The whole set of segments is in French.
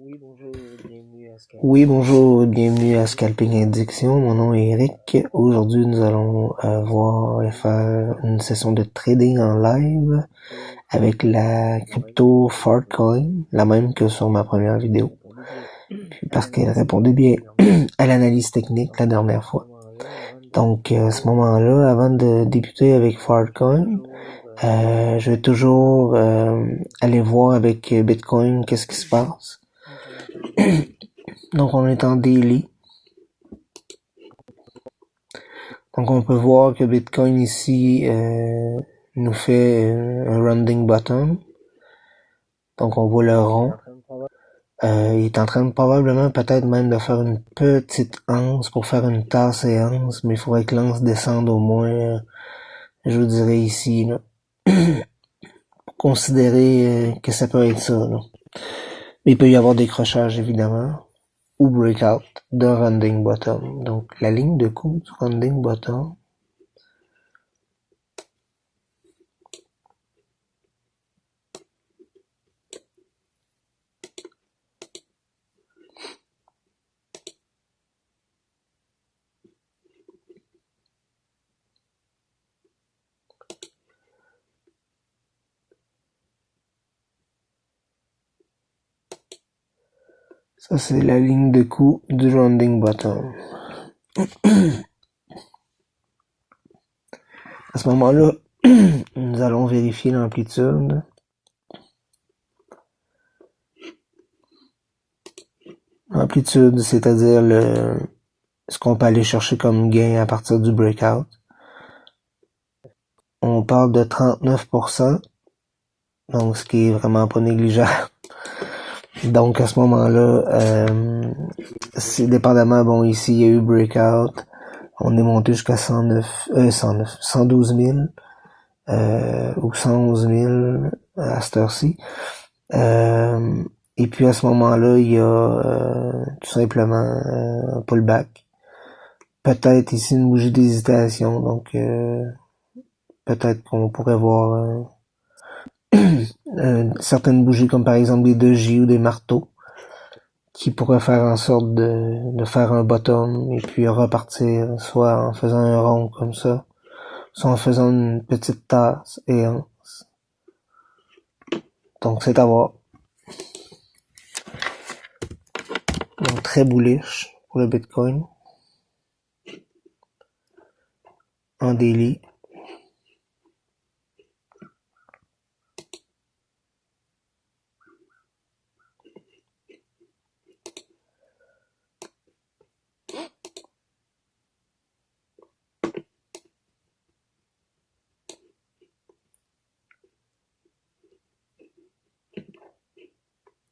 Oui, bonjour, bienvenue à Scalping Addiction. Mon nom est Eric. Aujourd'hui, nous allons voir et faire une session de trading en live avec la crypto Fartcoin, la même que sur ma première vidéo. Puis parce qu'elle répondait bien à l'analyse technique la dernière fois. Donc, à ce moment-là, avant de débuter avec Fartcoin, je vais toujours aller voir avec Bitcoin qu'est-ce qui se passe. Donc, on est en daily. Donc, on peut voir que Bitcoin ici nous fait un rounding bottom. Donc, on voit le rond. Il est en train de probablement peut-être même de faire une petite anse pour faire une tasse et anse, mais il faudrait que l'anse descende au moins, je vous dirais ici, là. Pour considérer que ça peut être ça, là. Mais il peut y avoir décrochage, évidemment, ou breakout de rounding bottom. Donc, la ligne de coup du rounding bottom, ça c'est la ligne de coup du rounding bottom. À ce moment-là, nous allons vérifier l'amplitude. L'amplitude, c'est-à-dire ce qu'on peut aller chercher comme gain à partir du breakout. On parle de 39%, donc ce qui est vraiment pas négligeable. Donc à ce moment-là, c'est dépendamment, bon ici il y a eu breakout, on est monté jusqu'à 112 000 ou 111 000 à cette heure-ci. Et puis à ce moment-là, il y a tout simplement un pullback. Peut-être ici une bougie d'hésitation, donc peut-être qu'on pourrait voir certaines bougies comme par exemple des 2J ou des marteaux qui pourraient faire en sorte de faire un bottom et puis repartir soit en faisant un rond comme ça, soit en faisant une petite tasse et anse. Donc c'est à voir. Donc très bullish pour le Bitcoin en daily.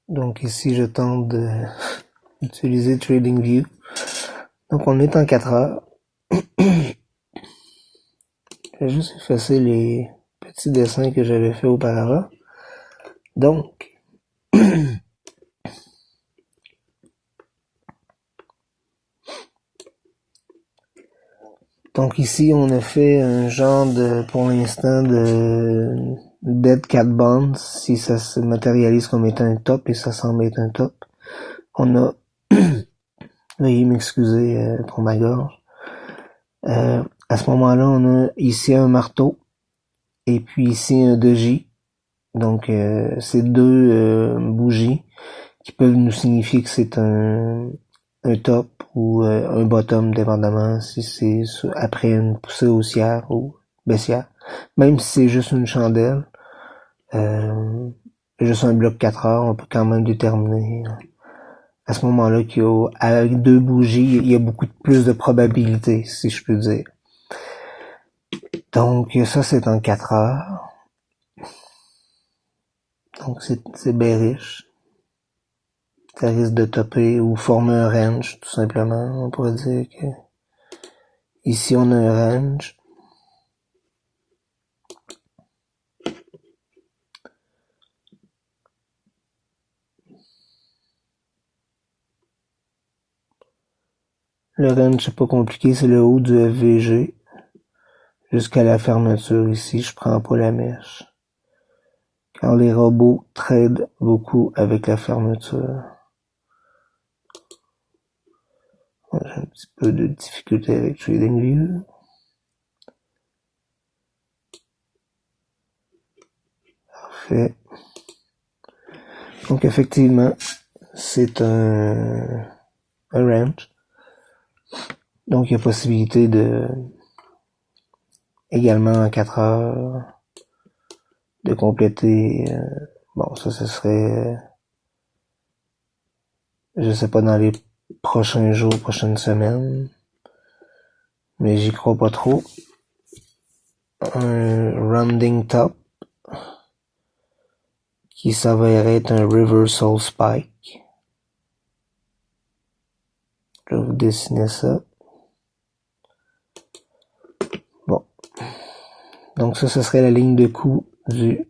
Donc ici je tente d'utiliser TradingView. Donc on est en 4 heures. J'ai juste effacé les petits dessins que j'avais fait auparavant. Donc ici on a fait un genre de, pour l'instant, de dead cat bonds, si ça se matérialise comme étant un top, et ça semble être un top. On a veuillez m'excuser pour ma gorge. À ce moment-là, on a ici un marteau et puis ici un 2J. Donc c'est deux bougies qui peuvent nous signifier que c'est un top ou un bottom, dépendamment si c'est après une poussée haussière ou baissière. Même si c'est juste une chandelle, juste un bloc 4 heures, on peut quand même déterminer à ce moment-là qu'avec deux bougies, il y a beaucoup plus de probabilités, si je peux dire. Donc ça c'est en 4 heures. Donc c'est bearish. Ça risque de topper ou former un range, tout simplement. On pourrait dire que ici on a un range. Le range c'est pas compliqué, c'est le haut du FVG. Jusqu'à la fermeture ici, je prends pas la mèche. Car les robots tradent beaucoup avec la fermeture. Ouais, j'ai un petit peu de difficulté avec TradingView. Parfait. Donc effectivement, c'est un range. Donc il y a possibilité de également en 4 heures de compléter. Bon, ça ce serait, je sais pas, dans les prochains jours, prochaines semaines, mais j'y crois pas trop. Un rounding top qui s'avérait être un reversal spike. Je vais vous dessiner ça. Bon. Donc ça, ce serait la ligne de coup du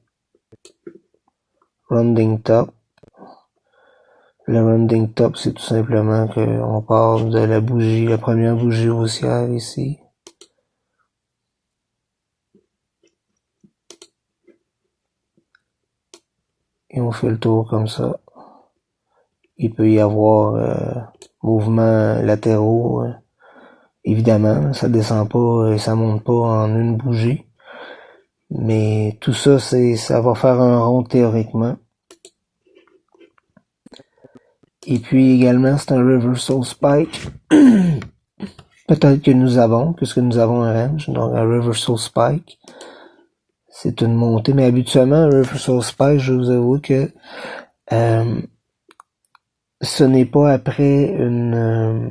rounding top. Le rounding top, c'est tout simplement qu'on part de la bougie, la première bougie haussière ici. Et on fait le tour comme ça. Il peut y avoir mouvements latéraux. Évidemment, ça descend pas et ça monte pas en une bougie. Mais tout ça, ça va faire un rond théoriquement. Et puis également, c'est un reversal spike. Peut-être que nous avons, puisque nous avons un range, donc un reversal spike. C'est une montée, mais habituellement, un reversal spike, je vous avoue que ce n'est pas après une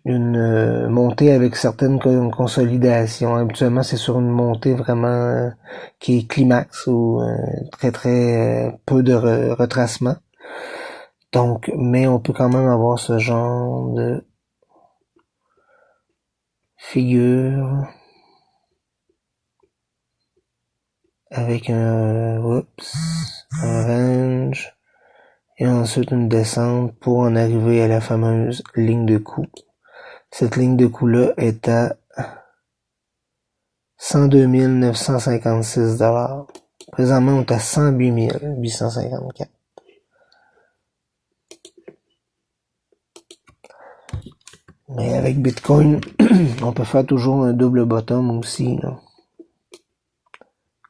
montée avec certaines consolidations. Habituellement, c'est sur une montée vraiment qui est climax ou très très peu de retracement. Donc, mais on peut quand même avoir ce genre de figure avec un range et ensuite une descente pour en arriver à la fameuse ligne de coup. Cette ligne de coup-là est à 102 956 $. Présentement, on est à 108 854. Mais avec Bitcoin, on peut faire toujours un double bottom aussi, là.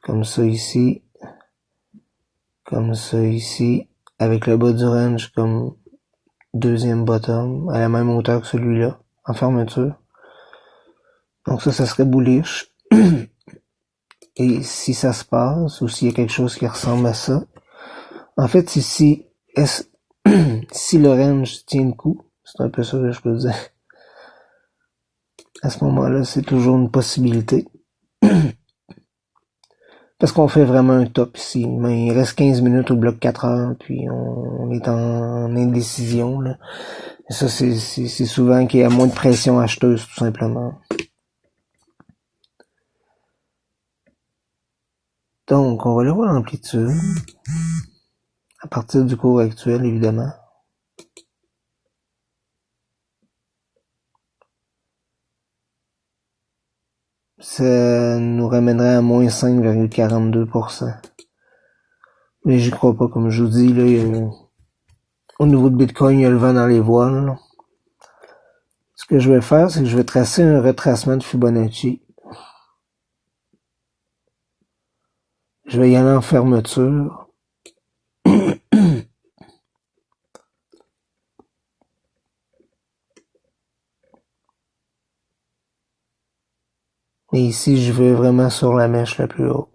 Comme ça ici. Comme ça ici. Avec le bas du range comme deuxième bottom, à la même hauteur que celui-là, en fermeture. Donc ça serait bullish. Et si ça se passe, ou s'il y a quelque chose qui ressemble à ça, en fait, ici, si le range tient le coup, c'est un peu ça que je peux dire. À ce moment-là, c'est toujours une possibilité. Parce qu'on fait vraiment un top ici. Mais il reste 15 minutes au bloc 4 heures, puis on est en indécision, là. Et ça, c'est souvent qu'il y a moins de pression acheteuse, tout simplement. Donc, on va aller voir l'amplitude. À partir du cours actuel, évidemment. Ça nous ramènerait à moins 5,42%. Mais j'y crois pas, comme je vous dis, là, au niveau de Bitcoin, il y a le vent dans les voiles, là. Ce que je vais faire, c'est que je vais tracer un retracement de Fibonacci. Je vais y aller en fermeture. Et ici, je vais vraiment sur la mèche la plus haute.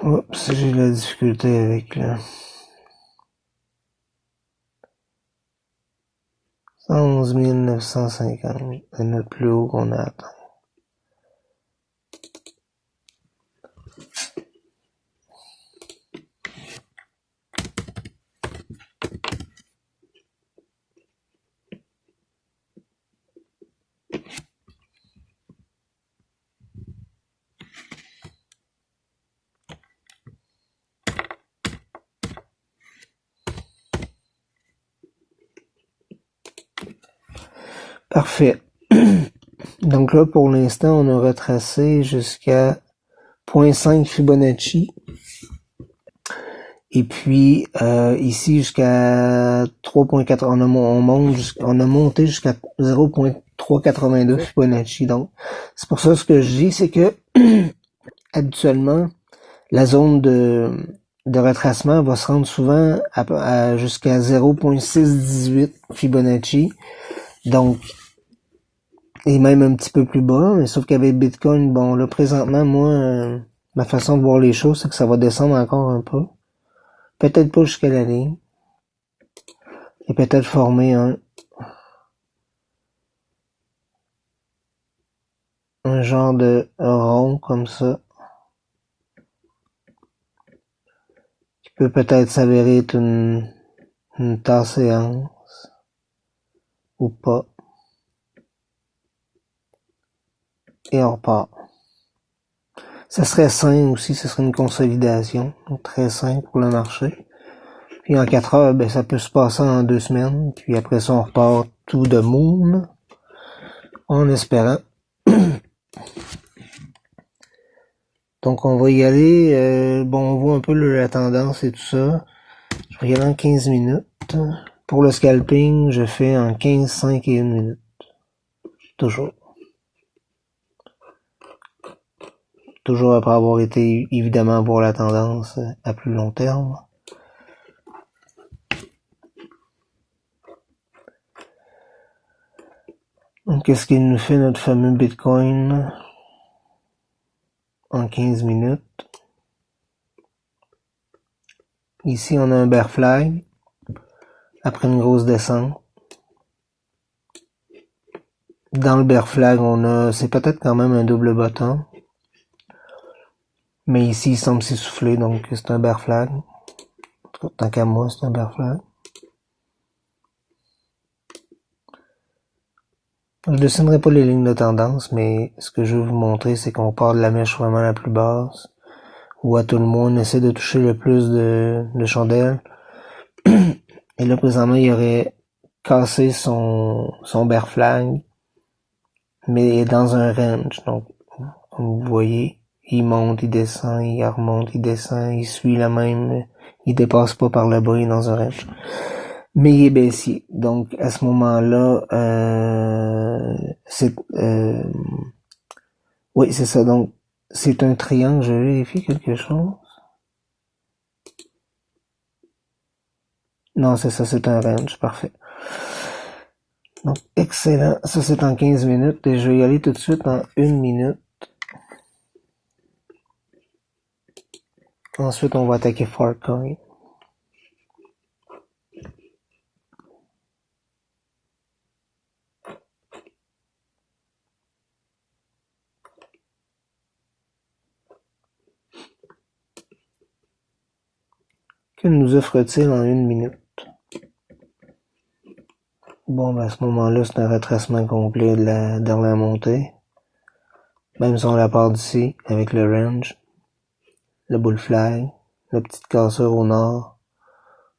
Oups, j'ai de la difficulté avec là. 111 950, c'est notre plus haut qu'on a atteint. Parfait. Donc là, pour l'instant, on a retracé jusqu'à 0.5 Fibonacci. Et puis ici jusqu'à 3.4, on a monté jusqu'à 0.382 Fibonacci. Donc c'est pour ça ce que je dis, c'est que habituellement la zone de retracement va se rendre souvent jusqu'à 0.618 Fibonacci. Donc et même un petit peu plus bas, mais sauf qu'avec Bitcoin, bon là présentement moi ma façon de voir les choses, c'est que ça va descendre encore un peu. Peut-être pas jusqu'à la ligne. Et peut-être former un genre de rond comme ça, qui peut peut-être s'avérer être une tasse séance, ou pas. Et on repart. Ça serait sain aussi, ce serait une consolidation. Donc très sain pour le marché. Puis en 4 heures, ben ça peut se passer en 2 semaines. Puis après ça, on repart tout de moon. En espérant. Donc on va y aller. Bon, on voit un peu la tendance et tout ça. Je vais y aller en 15 minutes. Pour le scalping, je fais en 15, 5 et 1 minute. Toujours. Toujours après avoir été, évidemment, voir la tendance à plus long terme. Donc, qu'est-ce qu'il nous fait notre fameux Bitcoin en 15 minutes? Ici, on a un bear flag après une grosse descente. Dans le bear flag, c'est peut-être quand même un double bottom. Mais ici, il semble s'essouffler, donc c'est un bear flag. Tant qu'à moi, c'est un bear flag. Je dessinerai pas les lignes de tendance, mais ce que je veux vous montrer, c'est qu'on part de la mèche vraiment la plus basse, où à tout le monde essaie de toucher le plus de chandelles. Et là, présentement, il aurait cassé son bear flag, mais dans un range. Donc, comme vous voyez, il monte, il descend, il remonte, il descend, il suit la même, il dépasse pas par le bas, il est dans un range. Mais il est baissier. Donc, à ce moment-là, oui, c'est ça. Donc, c'est un triangle. Je vérifie quelque chose. Non, c'est ça, c'est un range. Parfait. Donc, excellent. Ça, c'est en 15 minutes. Et je vais y aller tout de suite en 1 minute. Ensuite, on va attaquer Farcoin. Que nous offre-t-il en 1 minute? Bon, ben, à ce moment-là, c'est un retracement complet de la dernière montée. Même si on la part d'ici, avec le range, le bull flag, la petite cassure au nord.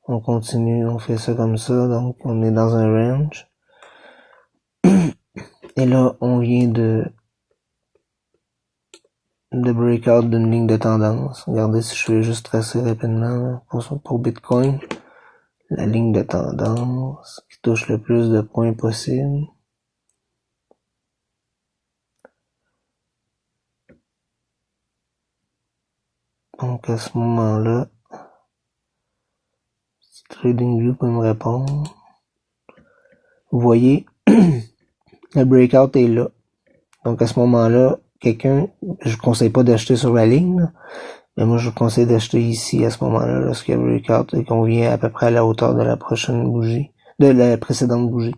On continue, on fait ça comme ça, donc on est dans un range. Et là, on vient de breakout d'une ligne de tendance. Regardez si je vais juste tracer rapidement pour Bitcoin. La ligne de tendance qui touche le plus de points possible. Donc à ce moment-là, si TradingView peut me répondre, vous voyez, le breakout est là. Donc à ce moment-là, je vous conseille pas d'acheter sur la ligne, mais moi je vous conseille d'acheter ici à ce moment-là, lorsqu'il y a breakout et qu'on vient à peu près à la hauteur de la prochaine bougie, de la précédente bougie.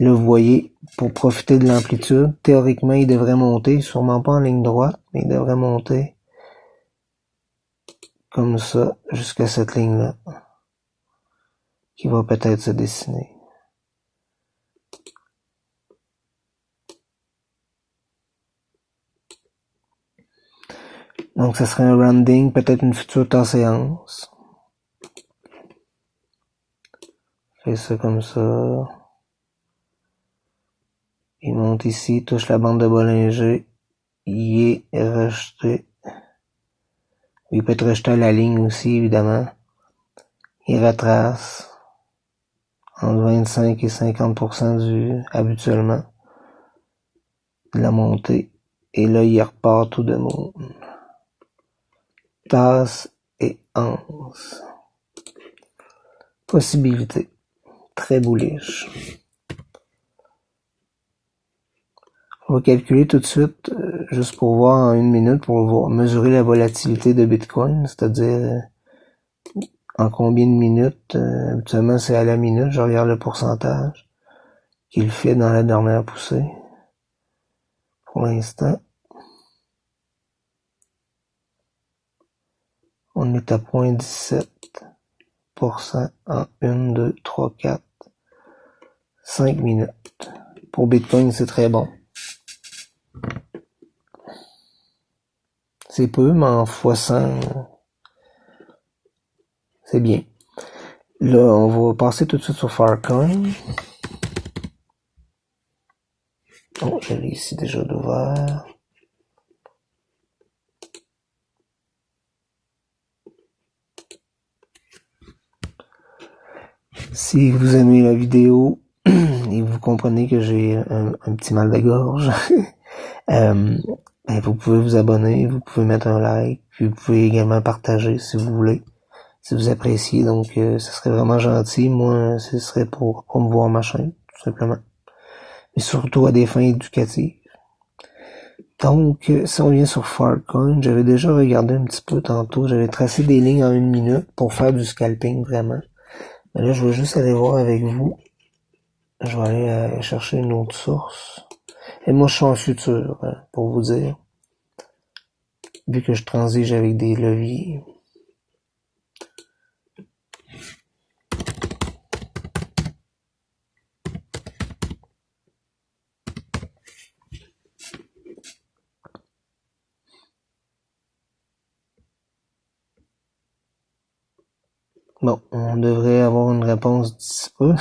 Là vous voyez, pour profiter de l'amplitude, théoriquement il devrait monter, sûrement pas en ligne droite, mais il devrait monter comme ça jusqu'à cette ligne-là, qui va peut-être se dessiner. Donc, ça serait un rounding, peut-être une future tasse séance. Fais ça comme ça. il monte ici, touche la bande de Bollinger, il est rejeté. Il peut être rejeté à la ligne aussi, évidemment. Il retrace entre 25 et 50% habituellement de la montée. Et là, il repart tout de monde. Tasse et anse. Possibilité. Très bullish. On va calculer tout de suite, juste pour voir en 1 minute, pour mesurer la volatilité de Bitcoin, c'est-à-dire en combien de minutes. Habituellement, c'est à la minute. Je regarde le pourcentage qu'il fait dans la dernière poussée. Pour l'instant, on est à 0,17% en 1, 2, 3, 4, 5 minutes. Pour Bitcoin, c'est très bon. C'est peu, mais en x100, c'est bien. Là, on va passer tout de suite sur Filecoin. Oh, je l'ai ici déjà d'ouvert. Si vous aimez la vidéo et vous comprenez que j'ai un petit mal de gorge, ben, vous pouvez vous abonner, vous pouvez mettre un like, puis vous pouvez également partager si vous voulez, si vous appréciez. Donc, ce serait vraiment gentil. Moi, ce serait pour promouvoir ma chaîne, tout simplement. Mais surtout à des fins éducatives. Donc, si on vient sur Filecoin, j'avais déjà regardé un petit peu tantôt. J'avais tracé des lignes en 1 minute pour faire du scalping, vraiment. Mais là, je vais juste aller voir avec vous. Je vais aller chercher une autre source. Et moi, je suis en futur, pour vous dire. Vu que je transige avec des leviers. Bon, on devrait avoir une réponse d'ici peu.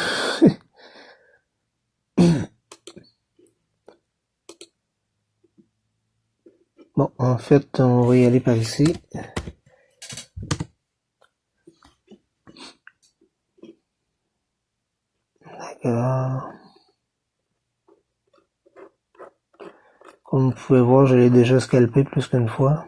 Bon, en fait, on va y aller par ici. D'accord. Comme vous pouvez voir, je l'ai déjà scalpé plus qu'une fois.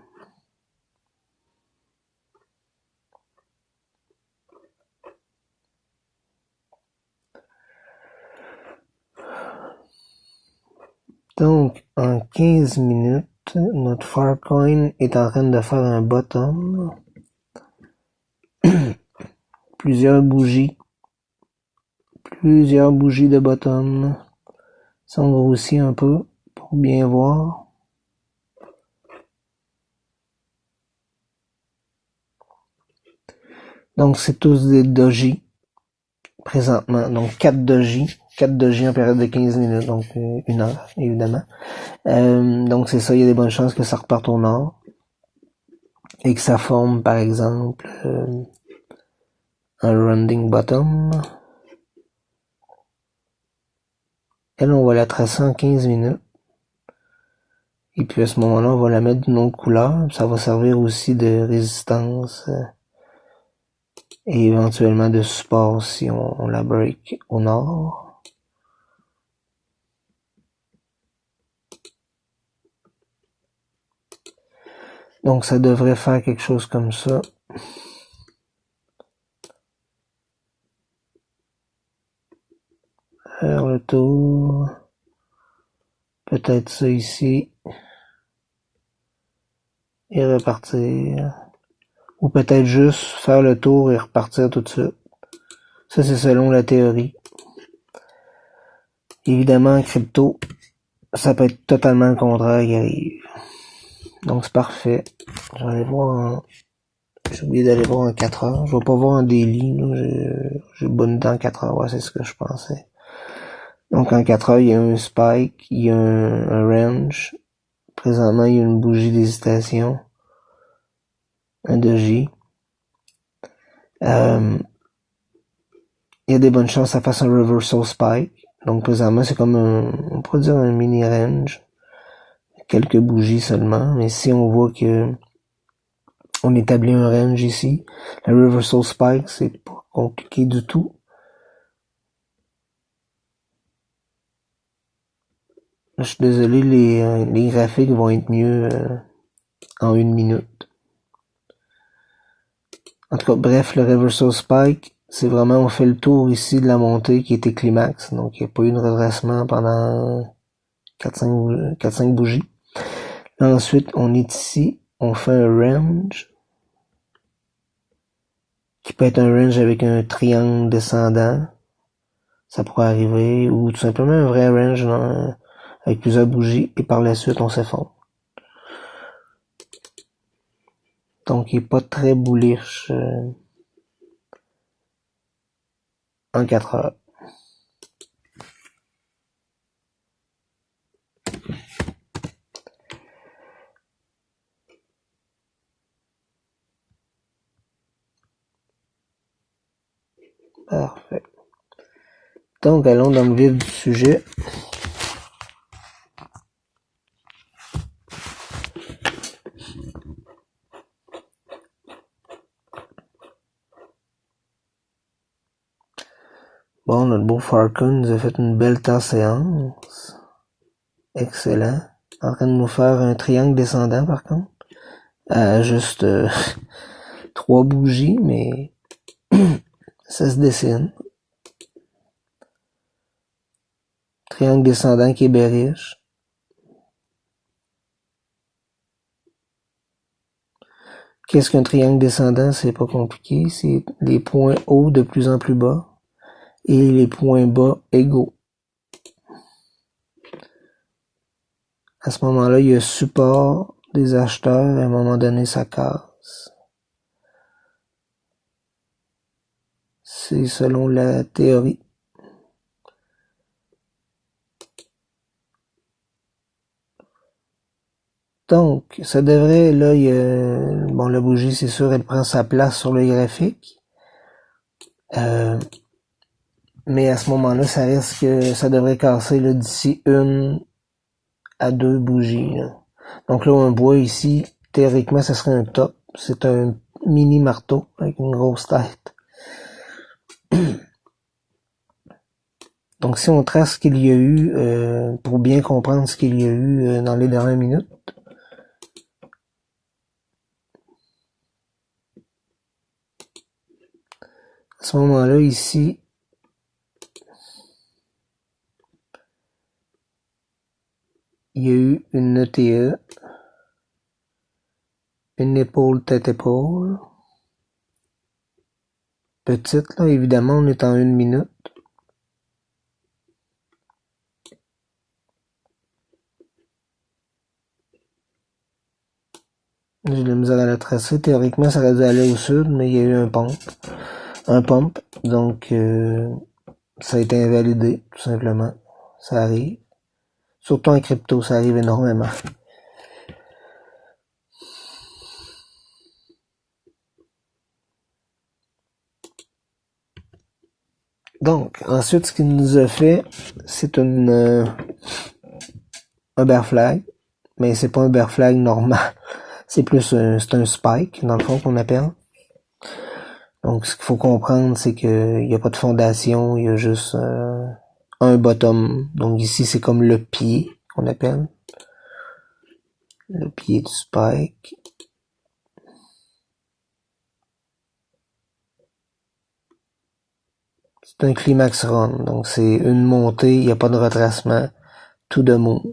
Donc, en 15 minutes, notre Filecoin est en train de faire un bottom. Plusieurs bougies de bottom. Si on grossit un peu pour bien voir. Donc, c'est tous des doji présentement. Donc, 4 doji. 4 doji en période de 15 minutes, donc 1 heure, évidemment. Donc, c'est ça, il y a des bonnes chances que ça reparte au nord. Et que ça forme, par exemple, un rounding bottom. Elle, on va la tracer en 15 minutes. Et puis à ce moment-là, on va la mettre d'une autre couleur. Ça va servir aussi de résistance et éventuellement de support si on la break au nord. Donc ça devrait faire quelque chose comme ça. Faire le tour. Peut-être ça ici. Et repartir. Ou peut-être juste faire le tour et repartir tout de suite. Ça, c'est selon la théorie. Évidemment, en crypto, ça peut être totalement le contraire qui arrive. Donc, c'est parfait. Je vais aller voir j'ai oublié d'aller voir en 4 heures. Je vais pas voir en daily, j'ai bonne dans 4 heures. Ouais, c'est ce que je pensais. Donc, en 4 heures, il y a un spike, il y a un range. Présentement, il y a une bougie d'hésitation. Un doji. Il y a des bonnes chances que ça fasse un reversal spike. Donc présentement, c'est comme on pourrait dire un mini range. Quelques bougies seulement. Mais si on voit que on établit un range ici, la reversal spike, c'est pas compliqué du tout. Je suis désolé, les graphiques vont être mieux en 1 minute. En tout cas, bref, le reversal spike, c'est vraiment, on fait le tour ici de la montée qui était climax. Donc, il n'y a pas eu de redressement pendant 4-5 bougies. Là, ensuite, on est ici, on fait un range, qui peut être un range avec un triangle descendant. Ça pourrait arriver, ou tout simplement un vrai range avec plusieurs bougies, et par la suite, on s'effondre. Donc, il n'est pas très bullish en 4 heures. Parfait. Donc, allons dans le vif du sujet. Bon, notre beau Farkon nous a fait une belle séance. Excellent. En train de nous faire un triangle descendant, par contre. À juste 3 bougies, mais ça se dessine. Triangle descendant qui est bearish. Qu'est-ce qu'un triangle descendant? C'est pas compliqué. C'est les points hauts de plus en plus bas et les points bas égaux. À ce moment-là, il y a support des acheteurs. À un moment donné, ça casse. C'est selon la théorie. Donc, ça devrait, là, bon, la bougie, c'est sûr, elle prend sa place sur le graphique. Mais à ce moment-là, ça risque que ça devrait casser là, d'ici 1 à 2 bougies. Là. Donc là, on voit ici, théoriquement, ça serait un top. C'est un mini marteau avec une grosse tête. Donc si on trace ce qu'il y a eu, pour bien comprendre ce qu'il y a eu dans les dernières minutes, à ce moment-là, ici, il y a eu une ETE, une épaule tête-épaule, petite, là, évidemment, on est en 1 minute. J'ai de la misère à la tracer. Théoriquement, ça aurait dû aller au sud, mais il y a eu un pump. Donc, ça a été invalidé, tout simplement. Ça arrive. Surtout en crypto, ça arrive énormément. Donc, ensuite, ce qu'il nous a fait, c'est un bear flag. Mais c'est pas un bear flag normal. C'est plus c'est un spike, dans le fond, qu'on appelle. Donc, ce qu'il faut comprendre, c'est qu'il n'y a pas de fondation, il y a juste un bottom. Donc ici, c'est comme le pied qu'on appelle. Le pied du spike. C'est un climax run. Donc c'est une montée, il n'y a pas de retracement. Tout de moon.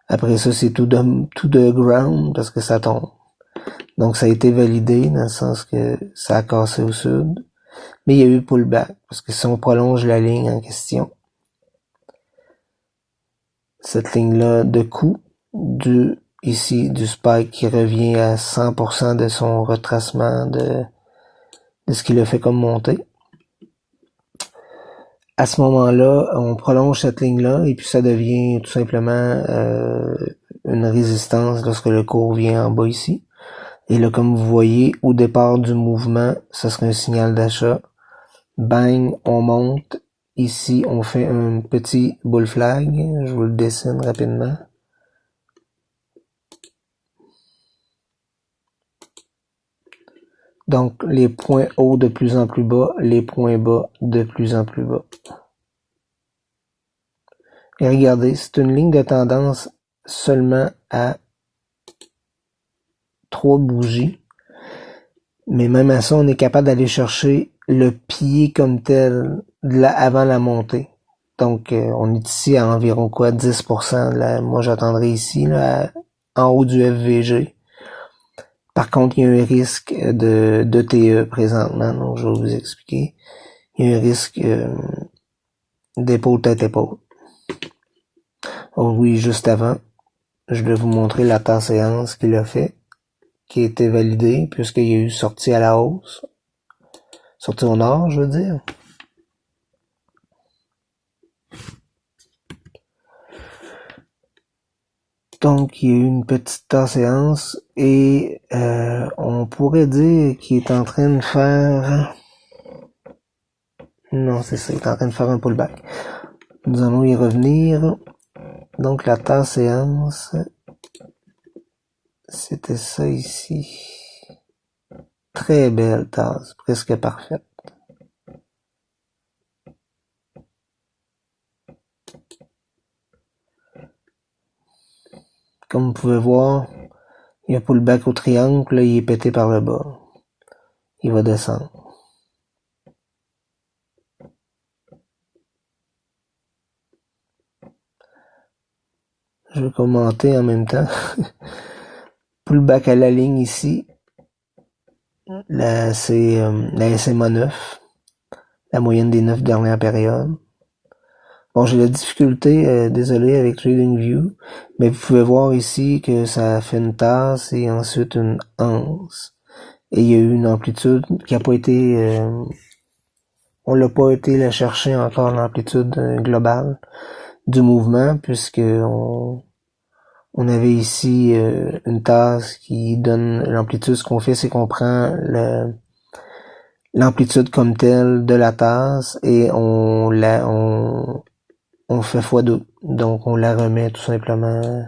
Après ça, c'est tout de ground parce que ça tombe. Donc ça a été validé dans le sens que ça a cassé au sud. Mais il y a eu pullback parce que si on prolonge la ligne en question, cette ligne-là de coup ici du spike qui revient à 100% de son retracement de ce qu'il a fait comme montée. À ce moment-là, on prolonge cette ligne-là et puis ça devient tout simplement une résistance lorsque le cours vient en bas ici. Et là, comme vous voyez, au départ du mouvement, ça serait un signal d'achat. Bang, on monte ici, on fait un petit bull flag. Je vous le dessine rapidement. Donc, les points hauts de plus en plus bas, les points bas de plus en plus bas. Et regardez, c'est une ligne de tendance seulement à 3 bougies. Mais même à ça, on est capable d'aller chercher le pied comme tel avant la montée. Donc, on est ici à environ quoi, 10%. Moi, j'attendrai ici, là, en haut du FVG. Par contre, il y a un risque de TE présentement, donc je vais vous expliquer. Il y a un risque d'épaule tête-épaule. Oh oui, juste avant, je vais vous montrer la tasse séance qu'il a fait, qui a été validée, puisqu'il y a eu sortie à la hausse. Sortie au nord, je veux dire. Donc, il y a eu une petite séance et on pourrait dire qu'il est en train de faire... Non, c'est ça, il est en train de faire un pullback. Nous allons y revenir. Donc, la séance, c'était ça ici. Très belle tasse, presque parfaite. Comme vous pouvez voir, il y a un pullback au triangle, là, il est pété par le bas. Il va descendre. Je vais commenter en même temps. Pullback à la ligne ici. Là, c'est la SMA 9. La moyenne des 9 dernières périodes. Bon, j'ai la difficulté, désolé, avec TradingView, mais vous pouvez voir ici que ça fait une tasse et ensuite une anse. Et il y a eu une amplitude qui a pas été... on l'a pas été la chercher encore, l'amplitude globale du mouvement, puisque on avait ici une tasse qui donne l'amplitude. Ce qu'on fait, c'est qu'on prend l'amplitude comme telle de la tasse et on fait x2. Donc, on la remet tout simplement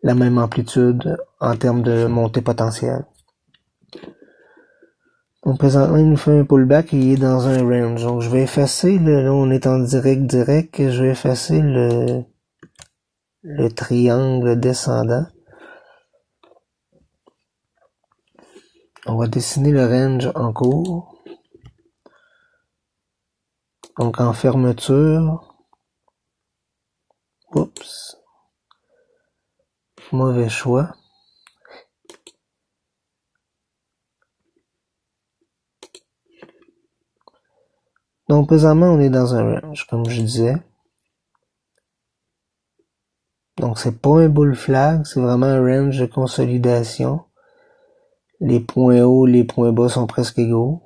la même amplitude en termes de montée potentielle. Donc, présentement, il nous fait un pullback et il est dans un range. Donc, je vais effacer, là, on est en direct. Je vais effacer le triangle descendant. On va dessiner le range en cours. Donc, en fermeture. Oups. Mauvais choix. Donc, présentement, on est dans un range, comme je disais. Donc, c'est pas un bull flag, c'est vraiment un range de consolidation. Les points hauts, les points bas sont presque égaux.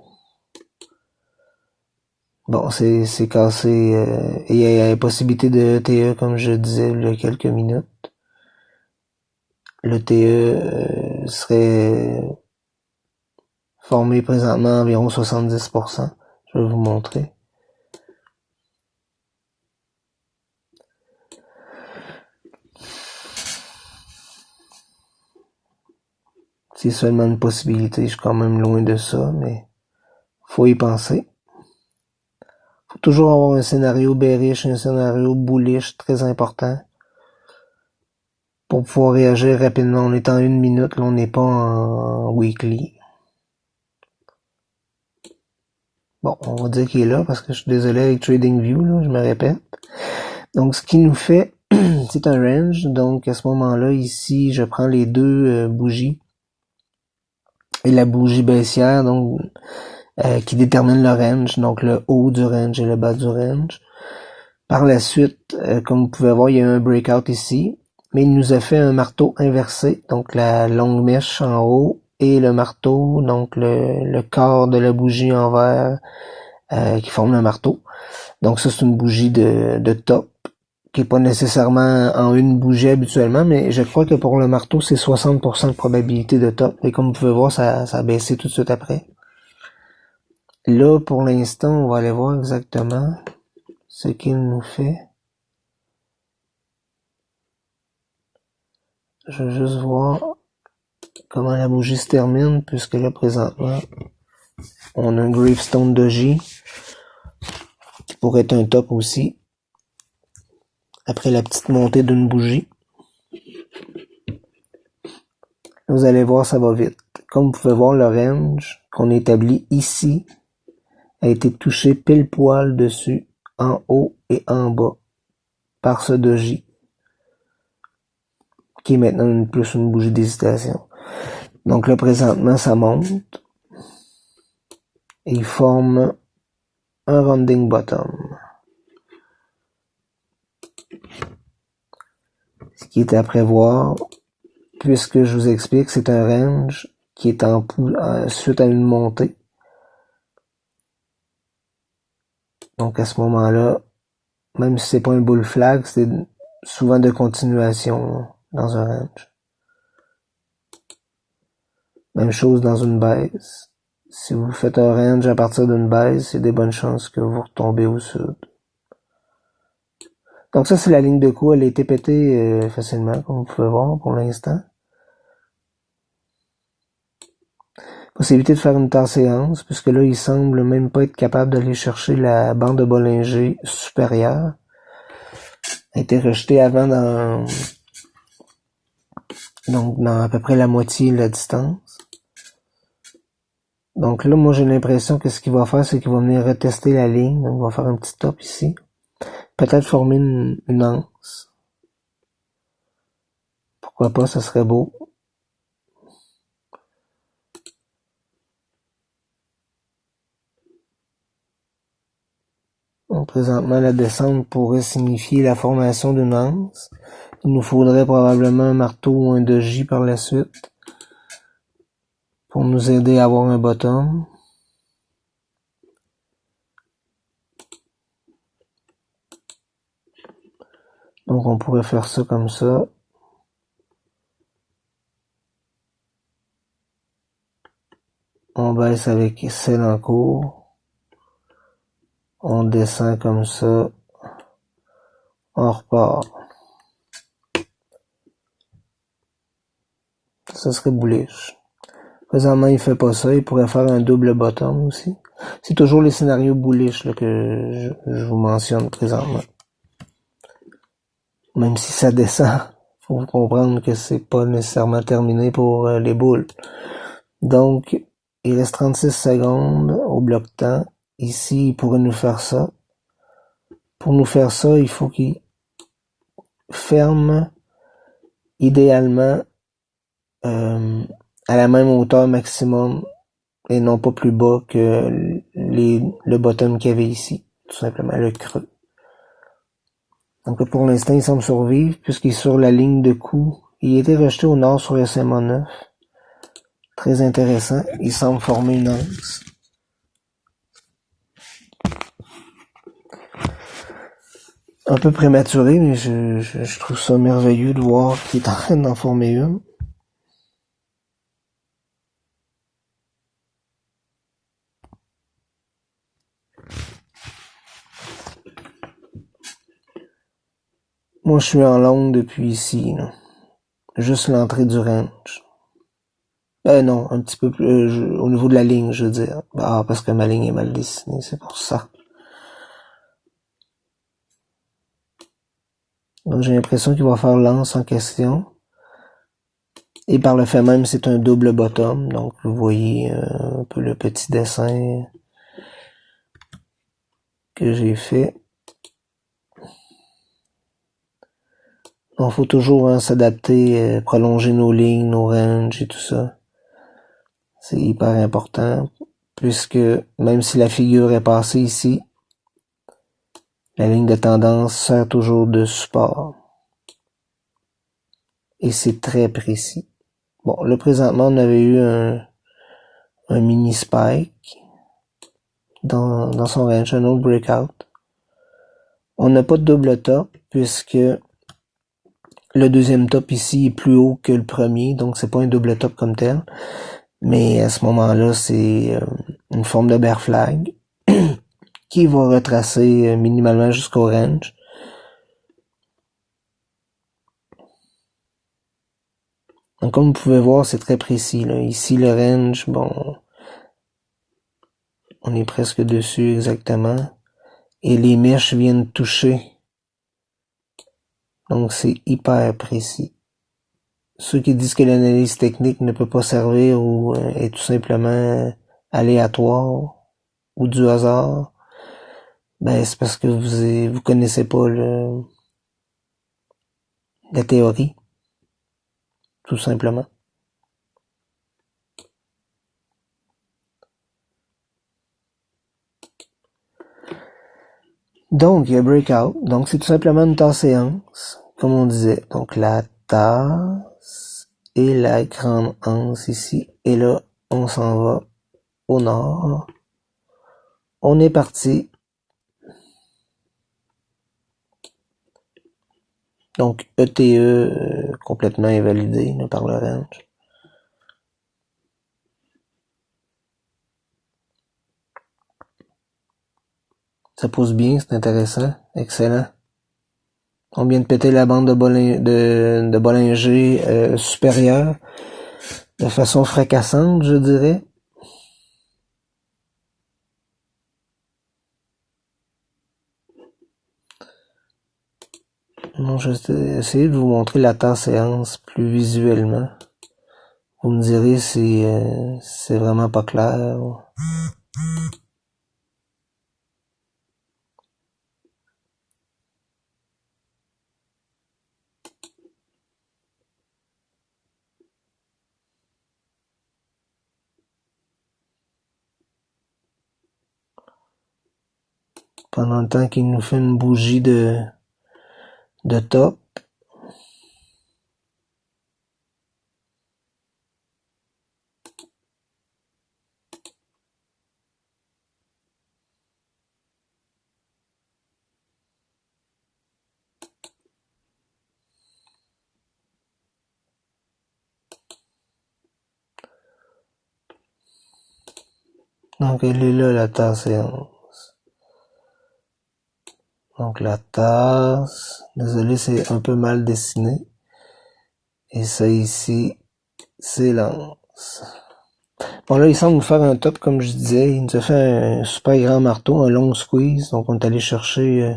Bon, c'est cassé. Il y a la possibilité de TE, comme je disais il y a quelques minutes. Le TE serait formé présentement à environ 70%. Je vais vous montrer. C'est seulement une possibilité, je suis quand même loin de ça, mais faut y penser. Faut toujours avoir un scénario bearish, un scénario bullish très important pour pouvoir réagir rapidement. On est en 1 minute, là, on n'est pas en weekly. Bon, on va dire qu'il est là parce que je suis désolé avec TradingView, là, je me répète. Donc, ce qui nous fait, c'est un range. Donc, à ce moment-là, ici, je prends les deux bougies et la bougie baissière, donc qui détermine le range, donc le haut du range et le bas du range. Par la suite, comme vous pouvez voir, il y a un breakout ici, mais il nous a fait un marteau inversé, donc la longue mèche en haut et le marteau, donc le corps de la bougie en vert qui forme le marteau. Donc ça, c'est une bougie de top, qui est pas nécessairement en une bougie habituellement, mais je crois que pour le marteau, c'est 60% de probabilité de top. Et comme vous pouvez voir, ça a baissé tout de suite après. Là, pour l'instant, on va aller voir exactement ce qu'il nous fait. Je vais juste voir comment la bougie se termine, puisque là, présentement, on a un Gravestone Doji, qui pourrait être un top aussi, après la petite montée d'une bougie. Vous allez voir, ça va vite. Comme vous pouvez voir, le range qu'on établit ici a été touché pile poil dessus, en haut et en bas, par ce doji, qui est maintenant plus une bougie d'hésitation. Donc là, présentement, ça monte, et il forme un rounding bottom. Ce qui est à prévoir, puisque je vous explique, c'est un range qui est suite à une montée. Donc à ce moment-là, même si c'est pas un bull flag, c'est souvent de continuation dans un range. Même chose dans une baisse. Si vous faites un range à partir d'une baisse, il y a des bonnes chances que vous retombez au sud. Donc ça, c'est la ligne de coup. Elle a été pétée facilement, comme vous pouvez voir pour l'instant. Possibilité de faire une tasse séance, puisque là, il semble même pas être capable d'aller chercher la bande de Bollinger supérieure. Elle a été rejetée avant dans à peu près la moitié de la distance. Donc là, moi, j'ai l'impression que ce qu'il va faire, c'est qu'il va venir retester la ligne. Donc, on va faire un petit top ici. Peut-être former une anse. Pourquoi pas, ça serait beau. Donc, présentement, la descente pourrait signifier la formation d'une anse. Il nous faudrait probablement un marteau ou un doji par la suite pour nous aider à avoir un bottom. Donc, on pourrait faire ça comme ça. On baisse avec celle en cours. On descend comme ça. On repart. Ça serait bullish. Présentement, il fait pas ça. Il pourrait faire un double bottom aussi. C'est toujours les scénarios bullish là, que je vous mentionne présentement. Même si ça descend, faut comprendre que c'est pas nécessairement terminé pour les boules. Donc, il reste 36 secondes au bloc temps. Ici, il pourrait nous faire ça. Pour nous faire ça, il faut qu'il ferme idéalement à la même hauteur maximum et non pas plus bas que le bottom qu'il y avait ici. Tout simplement, le creux. Donc là, pour l'instant, il semble survivre puisqu'il est sur la ligne de coup. Il a été rejeté au nord sur SMA 9. Très intéressant. Il semble former une anse. Un peu prématuré, mais je trouve ça merveilleux de voir qu'il est en train d'en former une. Moi, je suis en longue depuis ici, là. Juste l'entrée du range. Non, un petit peu plus au niveau de la ligne, je veux dire. Ah, parce que ma ligne est mal dessinée, c'est pour ça. Donc j'ai l'impression qu'il va faire l'anse en question. Et par le fait même, c'est un double bottom. Donc vous voyez un peu le petit dessin que j'ai fait. Donc faut toujours s'adapter, prolonger nos lignes, nos ranges et tout ça. C'est hyper important. Puisque même si la figure est passée ici, la ligne de tendance sert toujours de support. Et c'est très précis. Bon, là, présentement, on avait eu un mini spike dans son range, un autre breakout. On n'a pas de double top, puisque le deuxième top ici est plus haut que le premier, donc c'est pas un double top comme tel. Mais à ce moment-là, c'est une forme de bear flag qui va retracer minimalement jusqu'au range. Donc comme vous pouvez voir, c'est très précis, là. Ici, le range, bon, on est presque dessus exactement. Et les mèches viennent toucher. Donc c'est hyper précis. Ceux qui disent que l'analyse technique ne peut pas servir ou est tout simplement aléatoire ou du hasard, ben c'est parce que vous connaissez pas la théorie, tout simplement. Donc, il y a breakout. Donc, c'est tout simplement une tasse séance, comme on disait. Donc, la tasse et la grande anse ici. Et là, on s'en va au nord. On est parti. Donc, ETE complètement invalidé là, par le range. Ça pousse bien, c'est intéressant. Excellent. On vient de péter la bande de Bollinger supérieure de façon fracassante, je dirais. Non, je vais essayer de vous montrer la tasse séance plus visuellement. Vous me direz si c'est vraiment pas clair. Pendant le temps qu'il nous fait une bougie de top. Donc elle est là la tasse séance. Donc la tasse, désolé c'est un peu mal dessiné. Et ça ici, c'est l'anse. Bon là il semble nous faire un top comme je disais, il nous a fait un super grand marteau, un long squeeze, donc on est allé chercher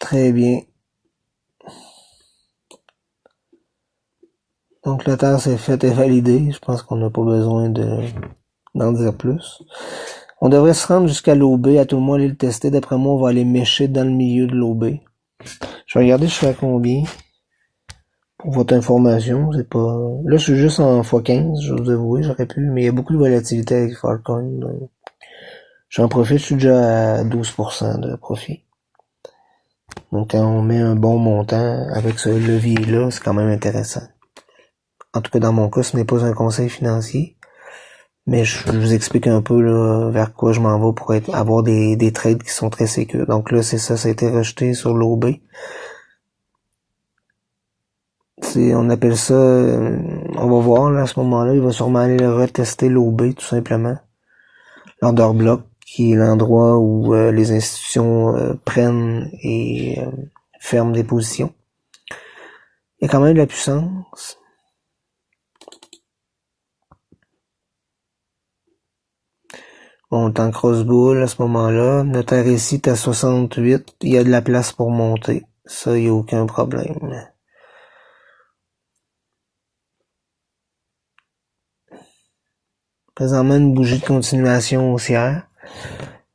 très bien. Donc la tasse est faite et validée, je pense qu'on n'a pas besoin d'en dire plus. On devrait se rendre jusqu'à l'OB, à tout le moins aller le tester. D'après moi, on va aller mécher dans le milieu de l'OB. Je vais regarder je fais à combien. Pour votre information, c'est pas... Là, je suis juste en x15, je vous avouer, j'aurais pu, mais il y a beaucoup de volatilité avec Filecoin. Donc j'en profite, je suis déjà à 12% de profit. Donc quand on met un bon montant avec ce levier-là, c'est quand même intéressant. En tout cas, dans mon cas, ce n'est pas un conseil financier. Mais je vous explique un peu là, vers quoi je m'en vais pour avoir des trades qui sont très sécures. Donc là, c'est ça a été rejeté sur l'OB. On appelle ça, on va voir là, à ce moment-là, il va sûrement aller retester l'OB tout simplement. L'order block, qui est l'endroit où les institutions prennent et ferment des positions. Il y a quand même de la puissance. Bon, on est en cross-bull à ce moment-là. Notre RSI est à 68. Il y a de la place pour monter. Ça, il n'y a aucun problème. Présentement, une bougie de continuation haussière.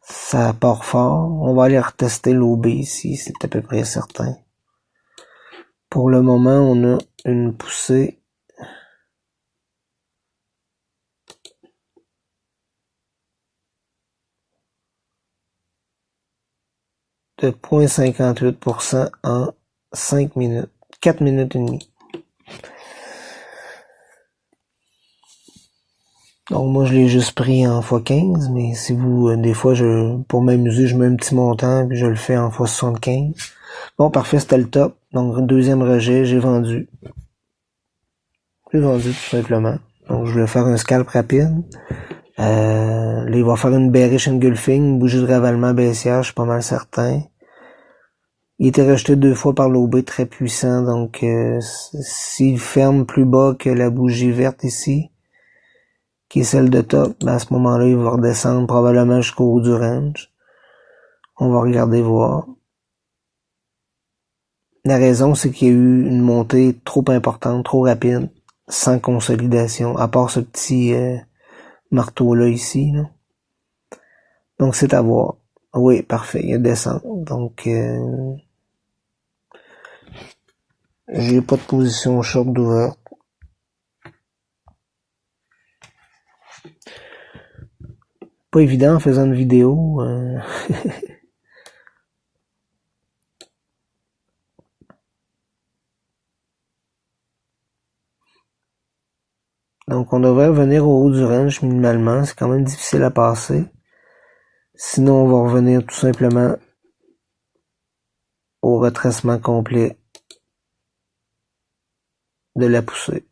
Ça part fort. On va aller retester l'OB ici, c'est à peu près certain. Pour le moment, on a une poussée de 0,58% en 5 minutes. 4 minutes et demie. Donc moi je l'ai juste pris en x15, mais si vous, des fois, pour m'amuser, je mets un petit montant, puis je le fais en x75. Bon, parfait, c'était le top. Donc, deuxième rejet, j'ai vendu. J'ai vendu tout simplement. Donc, je voulais faire un scalp rapide. Là, il va faire une bearish engulfing, une bougie de ravalement baissière, je suis pas mal certain. Il était rejeté 2 fois par l'OB, très puissant, donc s'il ferme plus bas que la bougie verte ici, qui est celle de top, ben à ce moment-là, il va redescendre probablement jusqu'au haut du range. On va regarder voir. La raison, c'est qu'il y a eu une montée trop importante, trop rapide, sans consolidation, à part ce petit marteau-là ici. Là. Donc, c'est à voir. Oui, parfait, il y a descente. Donc, j'ai pas de position short d'ouvert. Pas évident en faisant une vidéo. Donc, on devrait revenir au haut du range minimalement. C'est quand même difficile à passer. Sinon, on va revenir tout simplement au retracement complet de la poussée.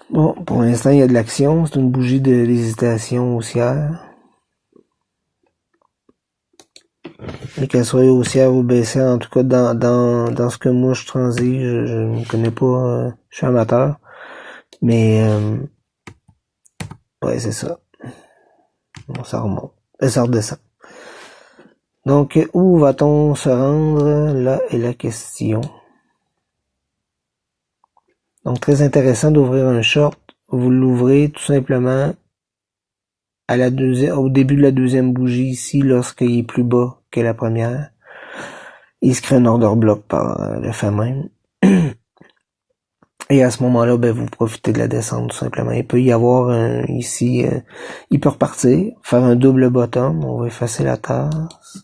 Bon, pour l'instant, il y a de l'action. C'est une bougie d'hésitation haussière. Et qu'elle soit haussière ou baissière, en tout cas, dans ce que moi je transige, je ne connais pas, je suis amateur. Mais, ouais, c'est ça. Bon, ça remonte. Et ça redescend. Donc, où va-t-on se rendre? Là est la question. Donc, très intéressant d'ouvrir un short. Vous l'ouvrez tout simplement au début de la deuxième bougie ici, lorsqu'il est plus bas que la première. Il se crée un order block par le fait même. Et à ce moment-là, ben, vous profitez de la descente, tout simplement. Il peut y avoir ici, il peut repartir, faire un double bottom. On va effacer la tasse.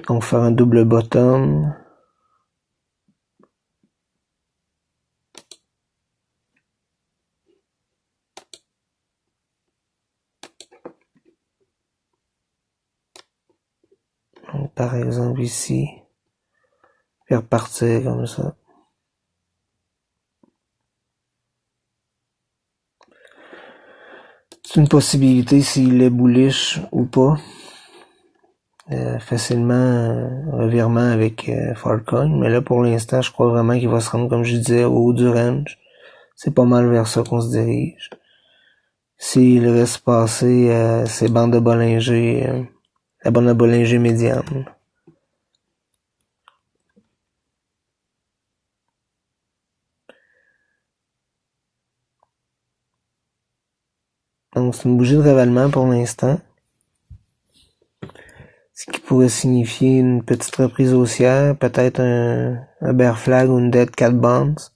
Donc, faire un double bottom. Donc, par exemple, ici. Faire partir comme ça. C'est une possibilité s'il est bullish ou pas. Facilement revirement avec Farcoin. Mais là, pour l'instant, je crois vraiment qu'il va se rendre, comme je disais, au haut du range. C'est pas mal vers ça qu'on se dirige. S'il reste passé ces bandes de Bollinger, la bande de Bollinger médiane. Donc c'est une bougie de ravalement pour l'instant. Ce qui pourrait signifier une petite reprise haussière, peut-être un bear flag ou une dead cat bounce.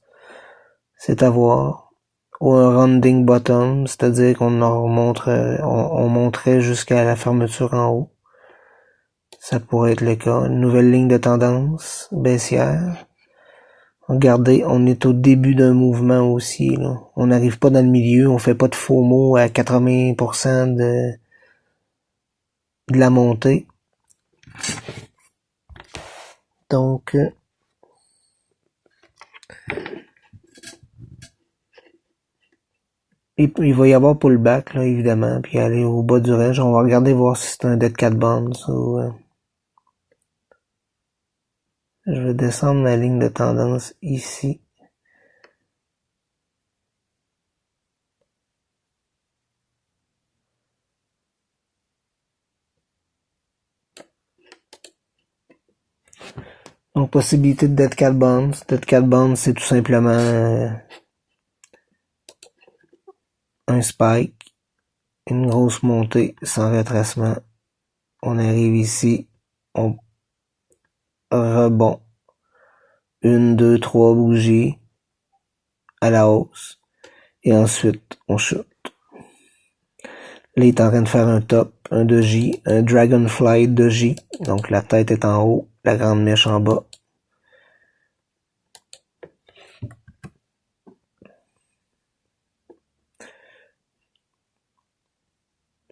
C'est à voir. Ou un rounding bottom, c'est-à-dire qu'on on monterait jusqu'à la fermeture en haut. Ça pourrait être le cas. Une nouvelle ligne de tendance baissière. Regardez, on est au début d'un mouvement aussi. Là. On n'arrive pas dans le milieu, on fait pas de FOMO à 80% de la montée. Donc, il va y avoir pullback, là, évidemment, puis aller au bas du range. On va regarder voir si c'est un dead cat bounce ou... je vais descendre la ligne de tendance ici. Donc, possibilité de Dead Cat Bounce. Dead Cat Bounce, c'est tout simplement un spike, une grosse montée sans retracement. On arrive ici, on rebond. 1, 2, 3 bougies à la hausse. Et ensuite, on chute. Là, il est en train de faire un top, un doji, un Dragonfly doji. Donc, la tête est en haut, la grande mèche en bas.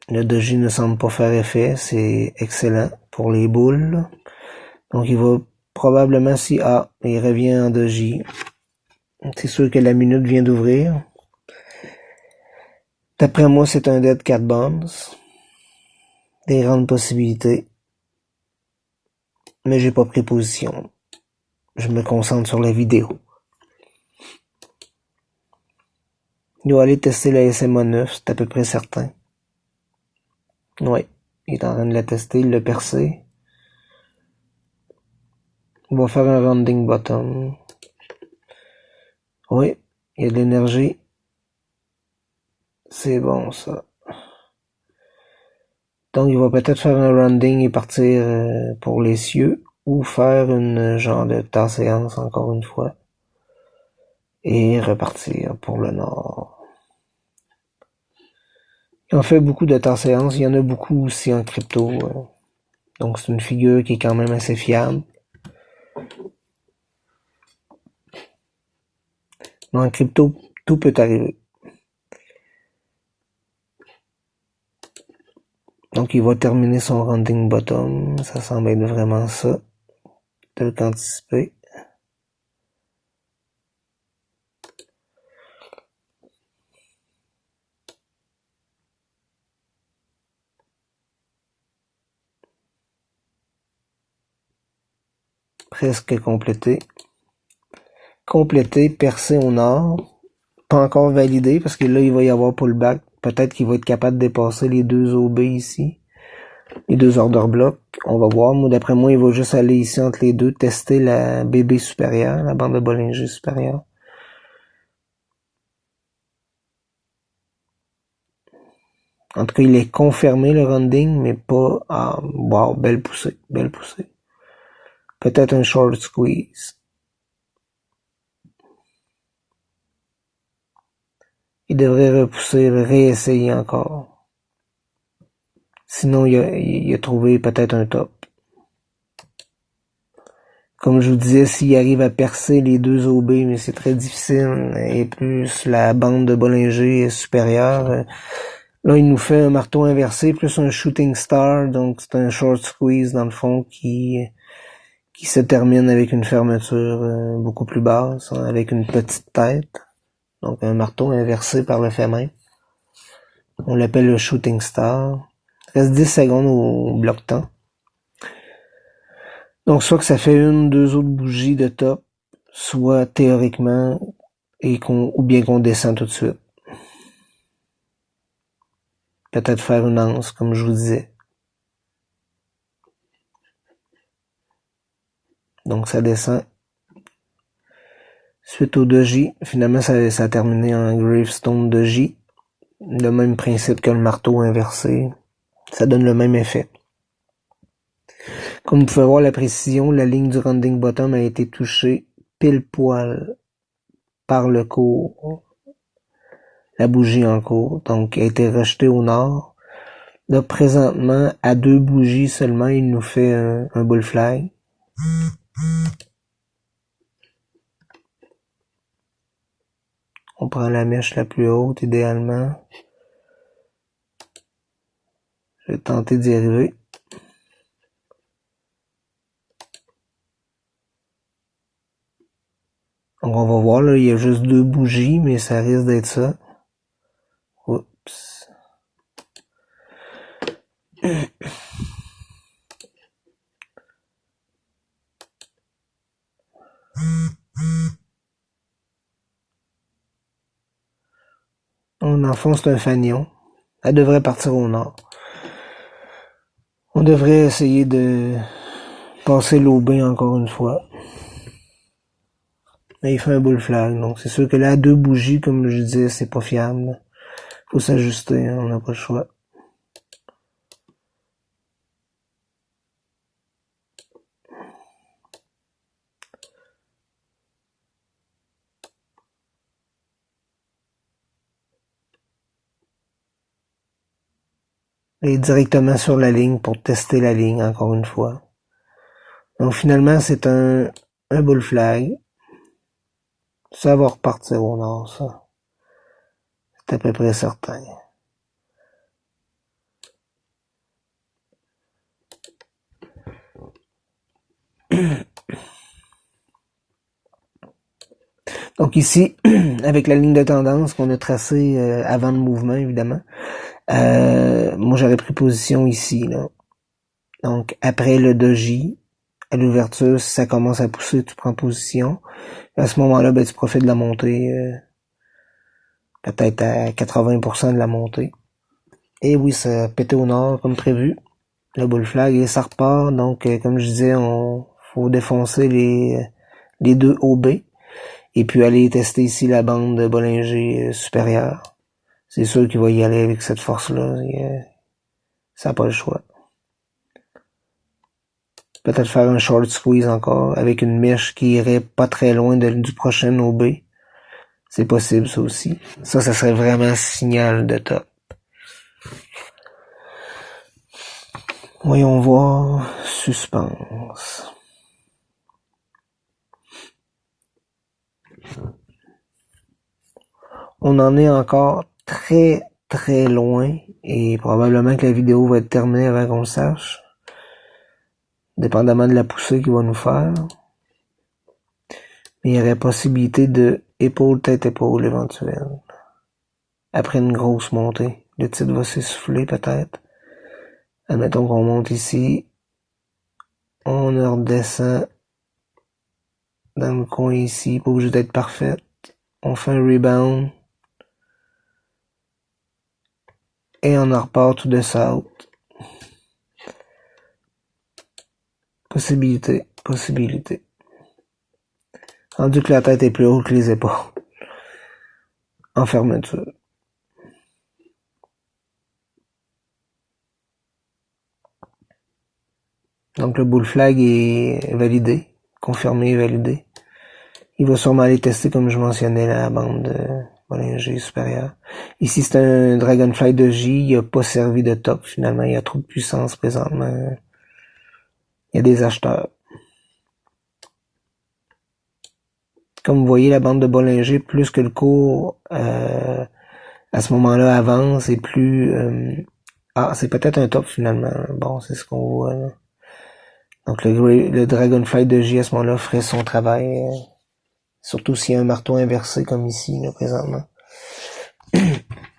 Le doji ne semble pas faire effet, c'est excellent pour les boules. Donc, il va probablement il revient en doji. C'est sûr que la minute vient d'ouvrir. D'après moi, c'est un Dead Cat Bounce. Des grandes possibilités. Mais j'ai pas pris position. Je me concentre sur la vidéo. Il va aller tester la SMA 9, c'est à peu près certain. Ouais, il est en train de la tester, il l'a percé. On va faire un rounding bottom. Oui, il y a de l'énergie. C'est bon ça. Donc il va peut-être faire un rounding et partir pour les cieux. Ou faire une genre de tasse séance encore une fois. Et repartir pour le nord. Il en fait beaucoup de tasse séance. Il y en a beaucoup aussi en crypto. Donc c'est une figure qui est quand même assez fiable. Mais en crypto, tout peut arriver. Donc il va terminer son rounding bottom. Ça semble être vraiment ça. Tel qu'anticipé. Presque complété. Complété, percé au nord. Pas encore validé parce que là il va y avoir pullback. Peut-être qu'il va être capable de dépasser les 2 OB ici. Les 2 order blocks. On va voir. Moi, d'après moi, il va juste aller ici entre les deux, tester la BB supérieure, la bande de Bollinger supérieure. En tout cas, il est confirmé le rounding, mais pas... Ah, wow, belle poussée, belle poussée. Peut-être un short squeeze. Il devrait repousser, réessayer encore. Sinon, il a trouvé peut-être un top. Comme je vous disais, s'il arrive à percer les 2 OB, mais c'est très difficile, et plus la bande de Bollinger est supérieure. Là, il nous fait un marteau inversé, plus un shooting star, donc c'est un short squeeze dans le fond qui se termine avec une fermeture beaucoup plus basse, hein, avec une petite tête. Donc un marteau inversé par le fait même. On l'appelle le shooting star. Il reste 10 secondes au bloc temps. Donc soit que ça fait 2 autres bougies de top, soit théoriquement, ou bien qu'on descend tout de suite. Peut-être faire une anse, comme je vous disais. Donc ça descend. Suite au doji, finalement ça a terminé en gravestone doji. Le même principe que le marteau inversé. Ça donne le même effet. Comme vous pouvez voir la précision, la ligne du rounding bottom a été touchée pile poil par le cours. La bougie en cours, donc a été rejetée au nord. Là, présentement, à 2 bougies seulement, il nous fait un bull flag. On prend la mèche la plus haute, idéalement. Je vais tenter d'y arriver. Donc on va voir, là, il y a juste 2 bougies, mais ça risque d'être ça. Oups. Dans le fond, c'est un fanion. Elle devrait partir au nord. On devrait essayer de passer l'OB encore une fois. Mais il fait un bull flag. Donc c'est sûr que là, 2 bougies, comme je disais, c'est pas fiable. Faut s'ajuster, hein, on n'a pas le choix. Et directement sur la ligne pour tester la ligne, encore une fois. Donc finalement, c'est un bull flag. Ça va repartir au nord, ça. C'est à peu près certain. Donc ici, avec la ligne de tendance qu'on a tracée avant le mouvement, évidemment, moi j'aurais pris position ici, là. Donc après le doji, à l'ouverture, si ça commence à pousser, tu prends position. À ce moment-là, ben, tu profites de la montée, peut-être à 80% de la montée. Et oui, ça a pété au nord comme prévu, le bull flag, et ça repart. Donc, comme je disais, on faut défoncer les deux OB. Et puis aller tester ici la bande de Bollinger supérieure. C'est sûr qu'il va y aller avec cette force-là. Ça n'a pas le choix. Peut-être faire un short squeeze encore avec une mèche qui irait pas très loin du prochain OB. C'est possible ça aussi. Ça serait vraiment signal de top. Voyons voir. Suspense. On en est encore très très loin et probablement que la vidéo va être terminée avant qu'on le sache. Dépendamment de la poussée qu'il va nous faire. Mais il y aurait possibilité de épaule tête épaule éventuelle. Après une grosse montée. Le titre va s'essouffler peut-être. Admettons qu'on monte ici. On redescend dans le coin ici. Pas obligé d'être parfaite. On fait un rebound. Et on en repart tout de south. Possibilité. Possibilité. Rendu que la tête est plus haute que les épaules. En fermeture. Donc le bull flag est validé. Confirmé et validé. Il va sûrement aller tester, comme je mentionnais, la bande de Bollinger supérieure. Ici, c'est un Dragonfly de J. Il n'a pas servi de top, finalement. Il y a trop de puissance présentement. Il y a des acheteurs. Comme vous voyez, la bande de Bollinger, plus que le cours à ce moment-là avance, et plus... c'est peut-être un top, finalement. Bon, c'est ce qu'on voit, là. Donc le Dragonfly de J, à ce moment-là, ferait son travail. Surtout s'il y a un marteau inversé, comme ici, là, présentement.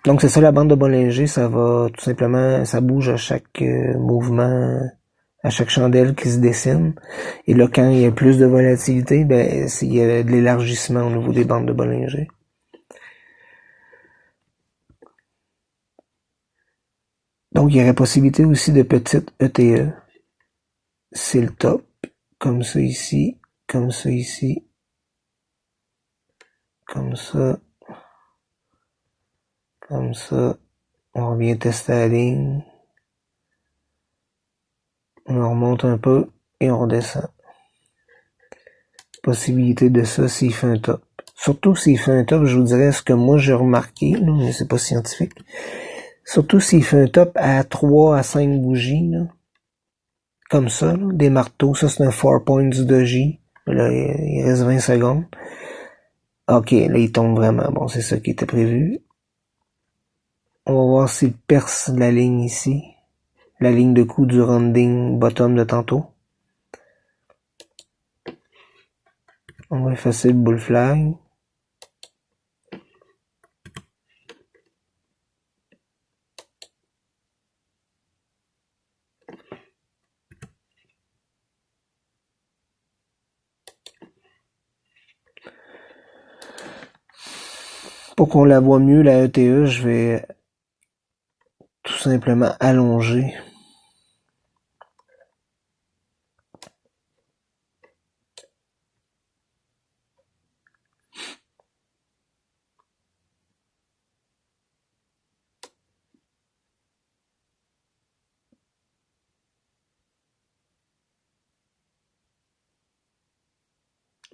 Donc c'est ça la bande de Bollinger, ça va tout simplement, ça bouge à chaque mouvement, à chaque chandelle qui se dessine. Et là, quand il y a plus de volatilité, ben il y a de l'élargissement au niveau des bandes de Bollinger. Donc il y aurait possibilité aussi de petites ETE. C'est le top. Comme ça ici, comme ça ici, comme ça, comme ça. On revient tester la ligne. On remonte un peu et on redescend. Possibilité de ça s'il fait un top. Surtout s'il fait un top, je vous dirais ce que moi j'ai remarqué, là, mais c'est pas scientifique. Surtout s'il fait un top à 3 à 5 bougies, là, comme ça, là, des marteaux, ça c'est un 4 points de J. Là, il reste 20 secondes. Ok, là il tombe vraiment. Bon, c'est ça qui était prévu. On va voir s'il perce la ligne ici. La ligne de coup du rounding bottom de tantôt. On va effacer le bull flag. Pour qu'on la voit mieux, la ETE, je vais tout simplement allonger.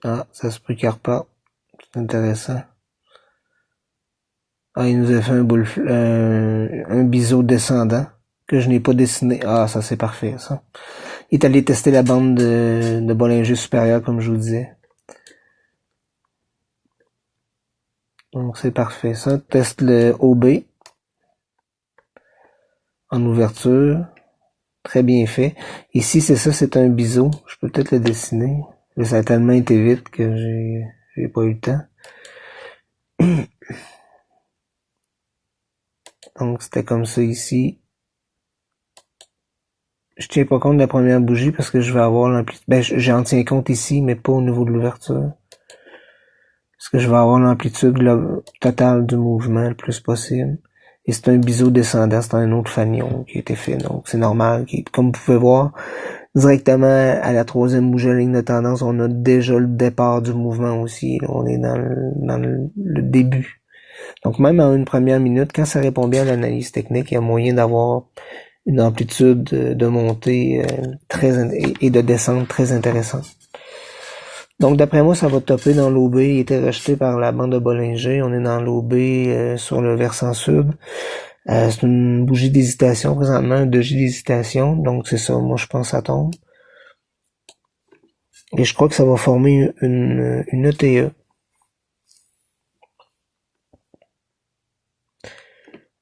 Ah, ça se peut qu'il reparte. C'est intéressant. Ah, il nous a fait un biseau descendant que je n'ai pas dessiné. Ah, ça c'est parfait, ça. Il est allé tester la bande de Bollinger supérieur, comme je vous disais. Donc c'est parfait, ça. Teste le OB en ouverture. Très bien fait. Ici, c'est ça, c'est un biseau. Je peux peut-être le dessiner. Mais ça a tellement été vite que j'ai pas eu le temps. Donc c'était comme ça ici. Je tiens pas compte de la première bougie parce que je vais avoir l'amplitude. Ben, j'en tiens compte ici, mais pas au niveau de l'ouverture. Parce que je vais avoir l'amplitude totale du mouvement le plus possible. Et c'est un biseau descendant, c'est un autre fanion qui a été fait. Donc c'est normal. Comme vous pouvez voir, directement à la troisième bougie à ligne de tendance, on a déjà le départ du mouvement aussi. Là, on est dans le début. Donc même à une première minute, quand ça répond bien à l'analyse technique, il y a moyen d'avoir une amplitude de montée et de descente très intéressante. Donc d'après moi, ça va topper dans l'OB. Il était rejeté par la bande de Bollinger. On est dans l'OB sur le versant sud. C'est une bougie d'hésitation présentement, un doji d'hésitation. Donc c'est ça, moi je pense que ça tombe. Et je crois que ça va former une ETE.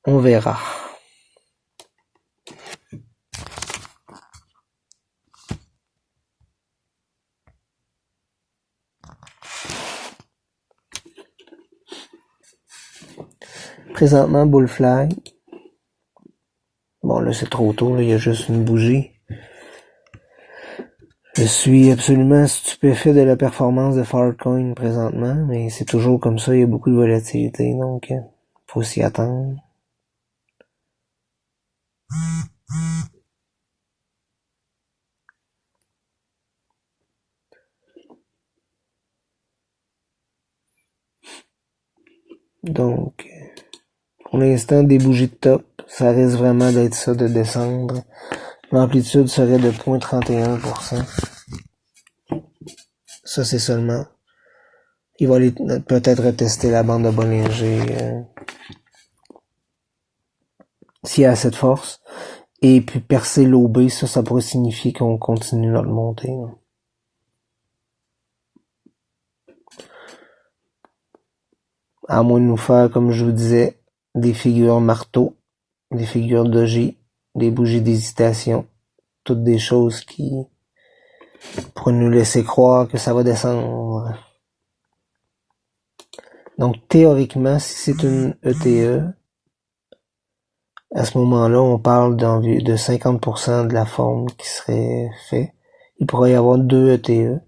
On verra. Présentement, bull flag. Bon, là, c'est trop tôt, là, il y a juste une bougie. Je suis absolument stupéfait de la performance de Farcoin présentement, mais c'est toujours comme ça, il y a beaucoup de volatilité, donc faut s'y attendre. Donc, pour l'instant, des bougies de top, ça risque vraiment d'être ça de descendre. L'amplitude serait de 0,31%. Ça, c'est seulement. Il va aller peut-être retester la bande de Bollinger s'il y a assez de force. Et puis percer l'OB, ça pourrait signifier qu'on continue notre montée. Là. À moins de nous faire, comme je vous disais, des figures marteau, des figures doji, des bougies d'hésitation. Toutes des choses qui pourraient nous laisser croire que ça va descendre. Donc théoriquement, si c'est une ETE, à ce moment-là, on parle de 50% de la forme qui serait fait. Il pourrait y avoir 2 ETE,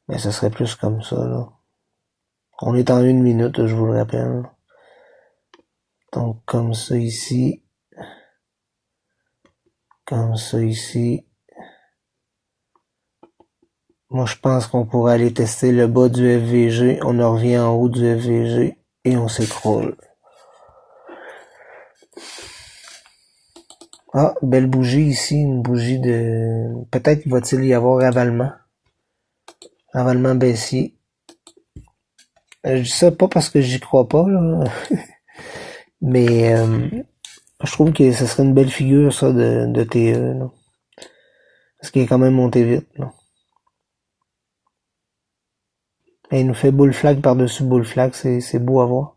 mais ce serait plus comme ça. Là. On est en 1 minute, je vous le rappelle. Donc comme ça ici. Comme ça ici. Moi, je pense qu'on pourrait aller tester le bas du FVG. On en revient en haut du FVG et on s'écroule. Ah, belle bougie ici, une bougie de... Peut-être va-t-il y avoir ravalement. Ravalement baissier. Je dis ça pas parce que j'y crois pas, là. Mais je trouve que ce serait une belle figure, ça, de TE, là. Parce qu'il est quand même monté vite, là. Et il nous fait bull flag par-dessus bull flag, c'est beau à voir.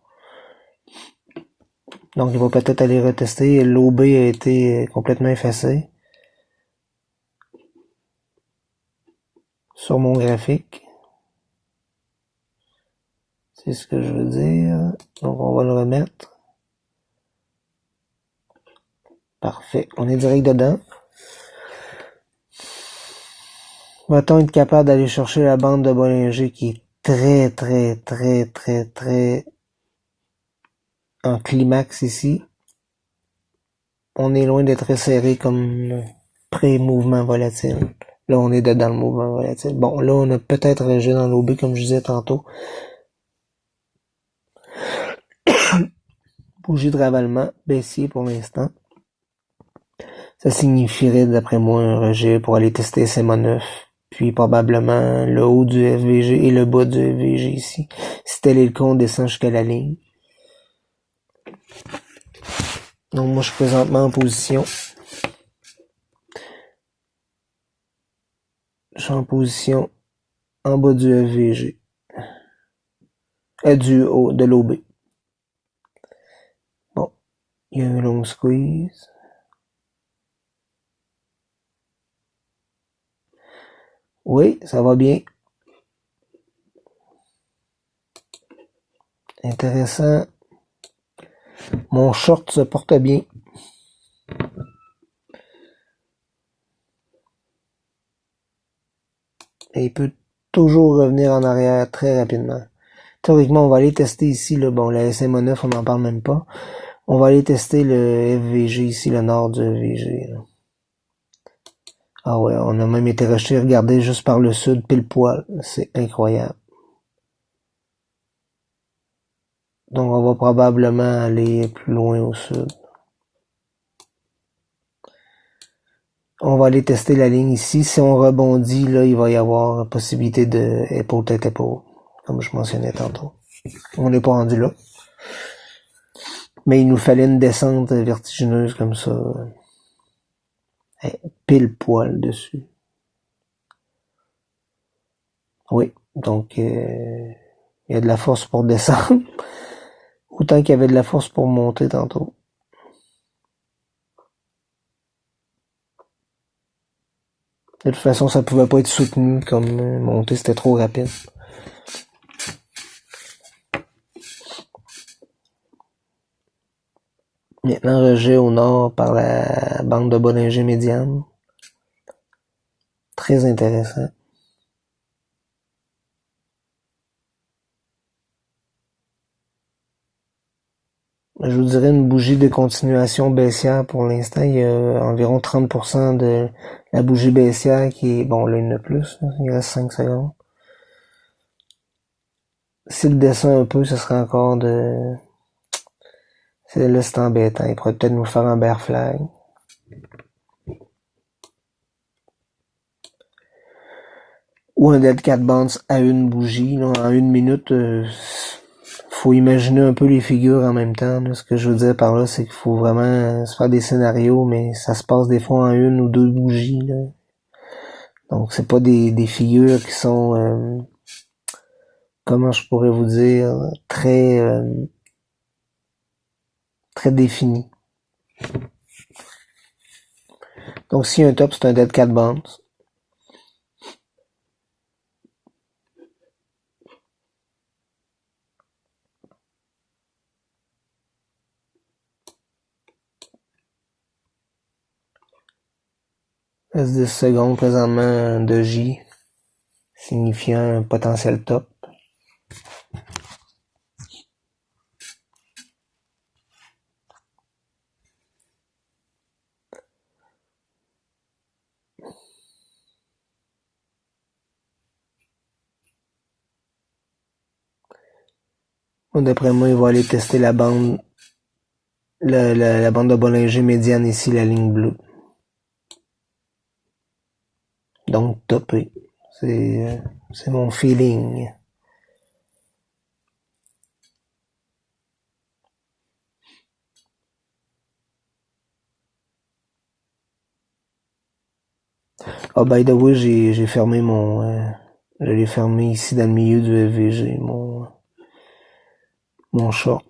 Donc il va peut-être aller retester. L'OB a été complètement effacé. Sur mon graphique. C'est ce que je veux dire. Donc on va le remettre. Parfait. On est direct dedans. Va-t-on être capable d'aller chercher la bande de Bollinger qui est très en climax ici. On est loin d'être très serré comme pré-mouvement volatile. Là, on est dedans le mouvement volatile. Bon, là, on a peut-être régé dans l'OB, comme je disais tantôt. Bougie de ravalement baissier pour l'instant. Ça signifierait, d'après moi, un rejet pour aller tester SMA9, puis probablement le haut du FVG et le bas du FVG ici. Si tel est le cas, on descend jusqu'à la ligne. Donc moi je suis présentement en position. Je suis en position en bas du FVG. Du haut, de l'OB. Bon, il y a un long squeeze. Oui, ça va bien. Intéressant. Mon short se porte bien. Et il peut toujours revenir en arrière très rapidement. Théoriquement, on va aller tester ici, là, bon, la SMA9, on n'en parle même pas. On va aller tester le FVG ici, le nord du FVG. Là. Ah ouais, on a même été regarder juste par le sud, pile poil. C'est incroyable. Donc on va probablement aller plus loin au sud. On va aller tester la ligne ici. Si on rebondit, là, il va y avoir possibilité de épaule-tête-épaule, comme je mentionnais tantôt. On n'est pas rendu là. Mais il nous fallait une descente vertigineuse comme ça. Pile poil dessus. Oui, donc il y a de la force pour descendre. Autant qu'il y avait de la force pour monter tantôt. De toute façon, ça pouvait pas être soutenu comme monter, c'était trop rapide. Maintenant, rejet au nord par la bande de Bollinger médiane. Très intéressant. Je vous dirais une bougie de continuation baissière pour l'instant. Il y a environ 30% de la bougie baissière qui est... Bon, là, il y en a plus. Il reste 5 secondes. S'il descend un peu, ce serait encore de... Là, c'est embêtant. Il pourrait peut-être nous faire un bear flag. Ou un dead cat bounce à une bougie. Là, en une minute, faut imaginer un peu les figures en même temps. Là. Ce que je veux dire par là, c'est qu'il faut vraiment se faire des scénarios, mais ça se passe des fois en une ou deux bougies. Là. Donc c'est pas des figures qui sont comment je pourrais vous dire très définies. Donc si un top, c'est un dead cat bounce. Reste 10 secondes présentement de J, signifiant un potentiel top. D'après moi, il va aller tester la bande la bande de Bollinger médiane ici, la ligne bleue. Donc topé. C'est mon feeling. Ah, by the way, j'ai fermé je l'ai fermé ici dans le milieu du FVG, mon short.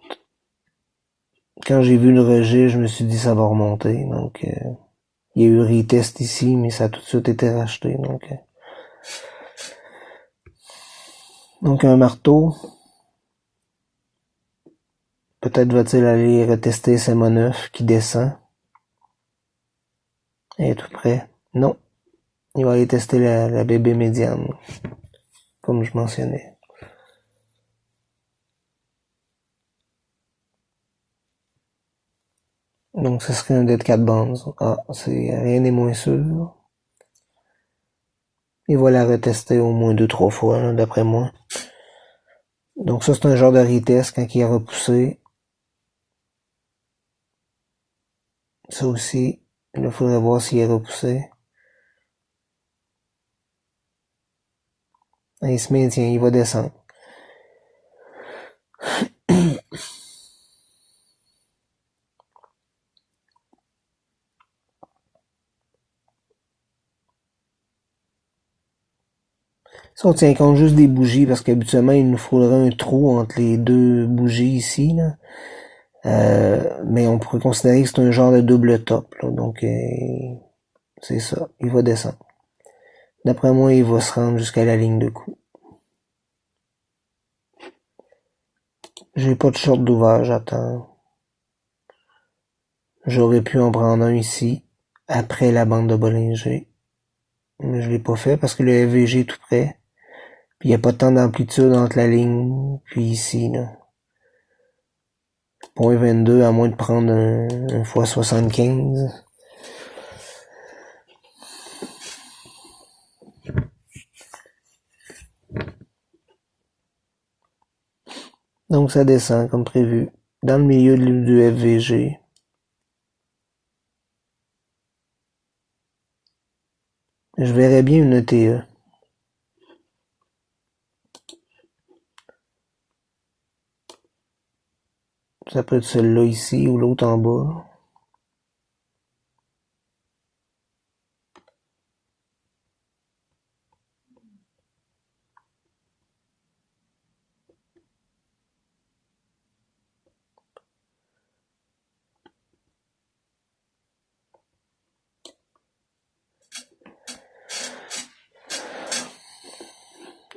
Quand j'ai vu le rejet, je me suis dit ça va remonter. Donc, il y a eu retest ici, mais ça a tout de suite été racheté. Donc un marteau. Peut-être va-t-il aller retester SMA9 qui descend. Et tout près. Non. Il va aller tester la bébé médiane. Comme je mentionnais. Donc ce serait un dead cat bounce. Ah, rien n'est moins sûr. Il va la retester au moins 2-3 fois, là, d'après moi. Donc ça, c'est un genre de retest quand il est repoussé. Ça aussi, il faudrait voir s'il est repoussé. Il se maintient, il va descendre. Si on tient compte juste des bougies, parce qu'habituellement, il nous faudrait un trou entre les deux bougies ici, là. Mais on pourrait considérer que c'est un genre de double top, là. Donc, c'est ça. Il va descendre. D'après moi, il va se rendre jusqu'à la ligne de coup. J'ai pas de short d'ouvert, j'attends. J'aurais pu en prendre un ici, après la bande de Bollinger. Mais je l'ai pas fait parce que le FVG est tout près. Puis il n'y a pas tant d'amplitude entre la ligne puis ici, là. Point 22, à moins de prendre un fois 75. Donc ça descend comme prévu. Dans le milieu du FVG. Je verrais bien une ETE. Ça peut être celle-là ici ou l'autre en bas.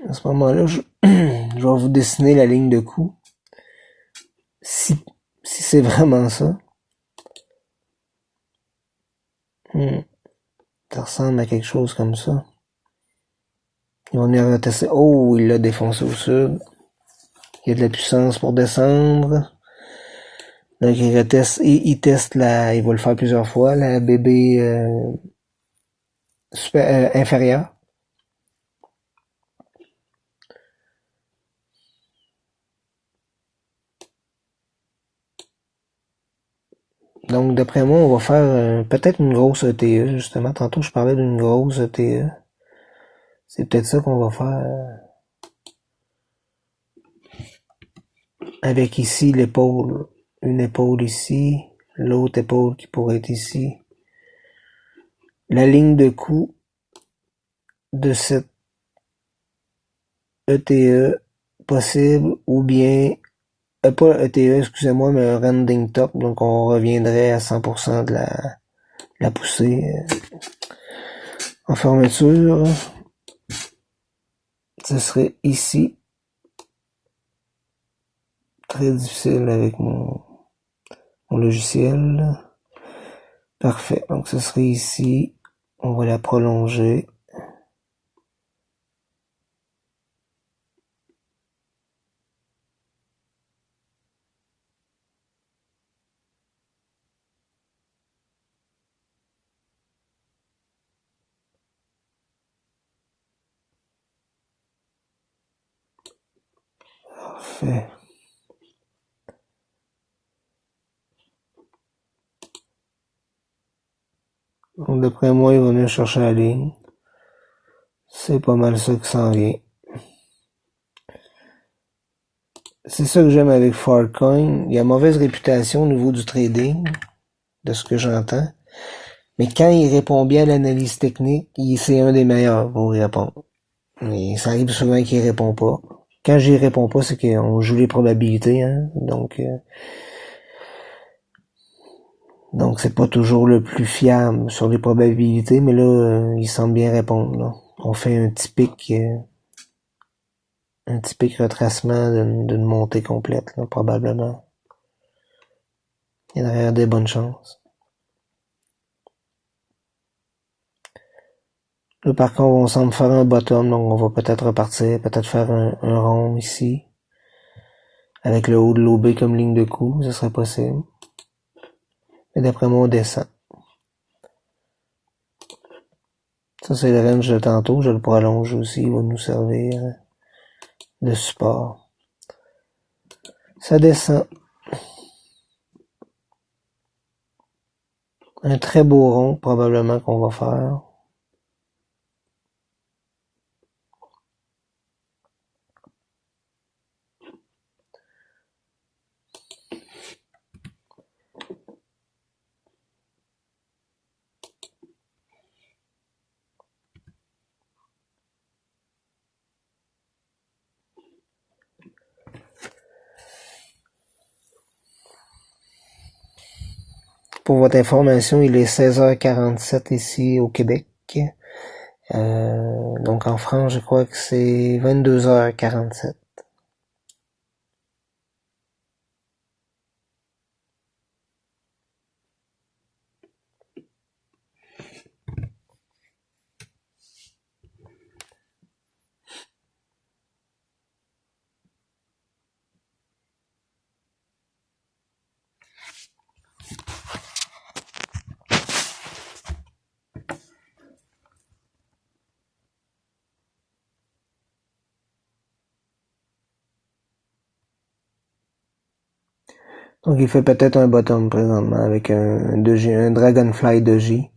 À ce moment-là, je vais vous dessiner la ligne de coup. Si c'est vraiment ça. Ça ressemble à quelque chose comme ça. Et on est retesté. Oh, il l'a défoncé au sud. Il y a de la puissance pour descendre. Donc il teste il va le faire plusieurs fois, la BB inférieure. Donc d'après moi, on va faire peut-être une grosse ETE, justement. Tantôt je parlais d'une grosse ETE. C'est peut-être ça qu'on va faire. Avec ici l'épaule. Une épaule ici. L'autre épaule qui pourrait être ici. La ligne de coup de cette ETE possible ou bien pas ETE, excusez-moi, mais un rending top, donc on reviendrait à 100% de la poussée en fermeture. Ce serait ici. Très difficile avec mon logiciel. Parfait, donc ce serait ici. On va la prolonger. Parfait. Donc d'après moi, il va venir chercher la ligne. C'est pas mal ça qui s'en vient. C'est ça que j'aime avec Farcoin. Il a mauvaise réputation au niveau du trading, de ce que j'entends. Mais quand il répond bien à l'analyse technique, c'est un des meilleurs pour y répondre. Mais ça arrive souvent qu'il répond pas. Quand j'y réponds pas, c'est qu'on joue les probabilités, hein. Donc c'est pas toujours le plus fiable sur les probabilités, mais là, il semble bien répondre, là. On fait un typique retracement d'une montée complète, là, probablement. Il y a des bonnes chances. Là, par contre, on semble faire un bottom, donc on va peut-être repartir, peut-être faire un rond ici. Avec le haut de l'OB comme ligne de coup, ce serait possible. Et d'après moi, on descend. Ça, c'est le range de tantôt. Je le prolonge aussi. Il va nous servir de support. Ça descend. Un très beau rond, probablement, qu'on va faire. Pour votre information, il est 16h47 ici au Québec. Donc en France, je crois que c'est 22h47. Donc il fait peut-être un bottom présentement avec un 2G, un Dragonfly 2J.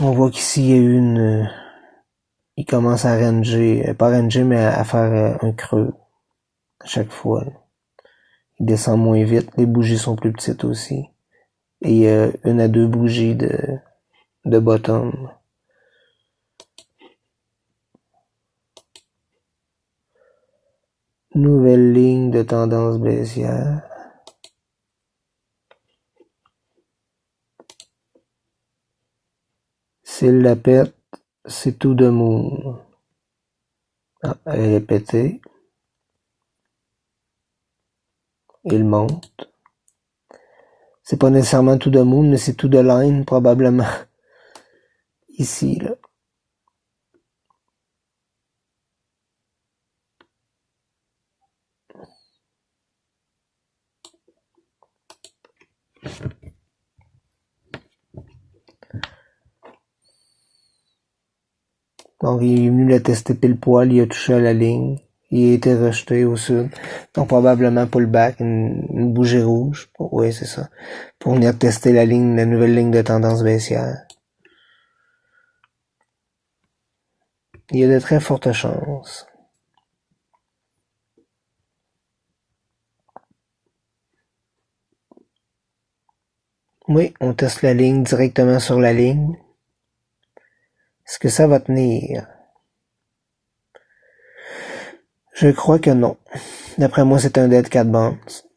On voit qu'ici il y a eu il commence à ranger, pas ranger, mais à faire un creux à chaque fois. Il descend moins vite, les bougies sont plus petites aussi. Et il y a une à deux bougies de bottom. Nouvelle ligne de tendance baissière. S'il la pète, c'est tout de mou. Ah, elle est pétée. Il monte. C'est pas nécessairement tout de moon, mais c'est tout de line, probablement. Ici, là. Donc, il est venu la tester pile poil, il a touché à la ligne. Il a été rejeté au sud. Donc, probablement pullback, une bougie rouge. Oui, c'est ça. Pour venir tester la nouvelle ligne de tendance baissière. Il y a de très fortes chances. Oui, on teste la ligne directement sur la ligne. Est-ce que ça va tenir? Je crois que non. D'après moi, c'est un dead cat bounce.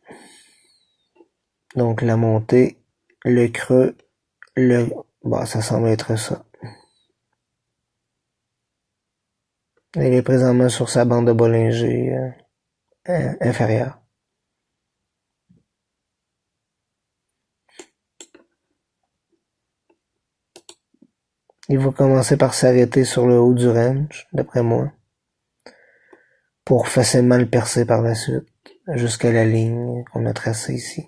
Donc la montée, le creux, bon, ça semble être ça. Il est présentement sur sa bande de Bollinger inférieure. Il va commencer par s'arrêter sur le haut du range, d'après moi, pour facilement le percer par la suite, jusqu'à la ligne qu'on a tracée ici.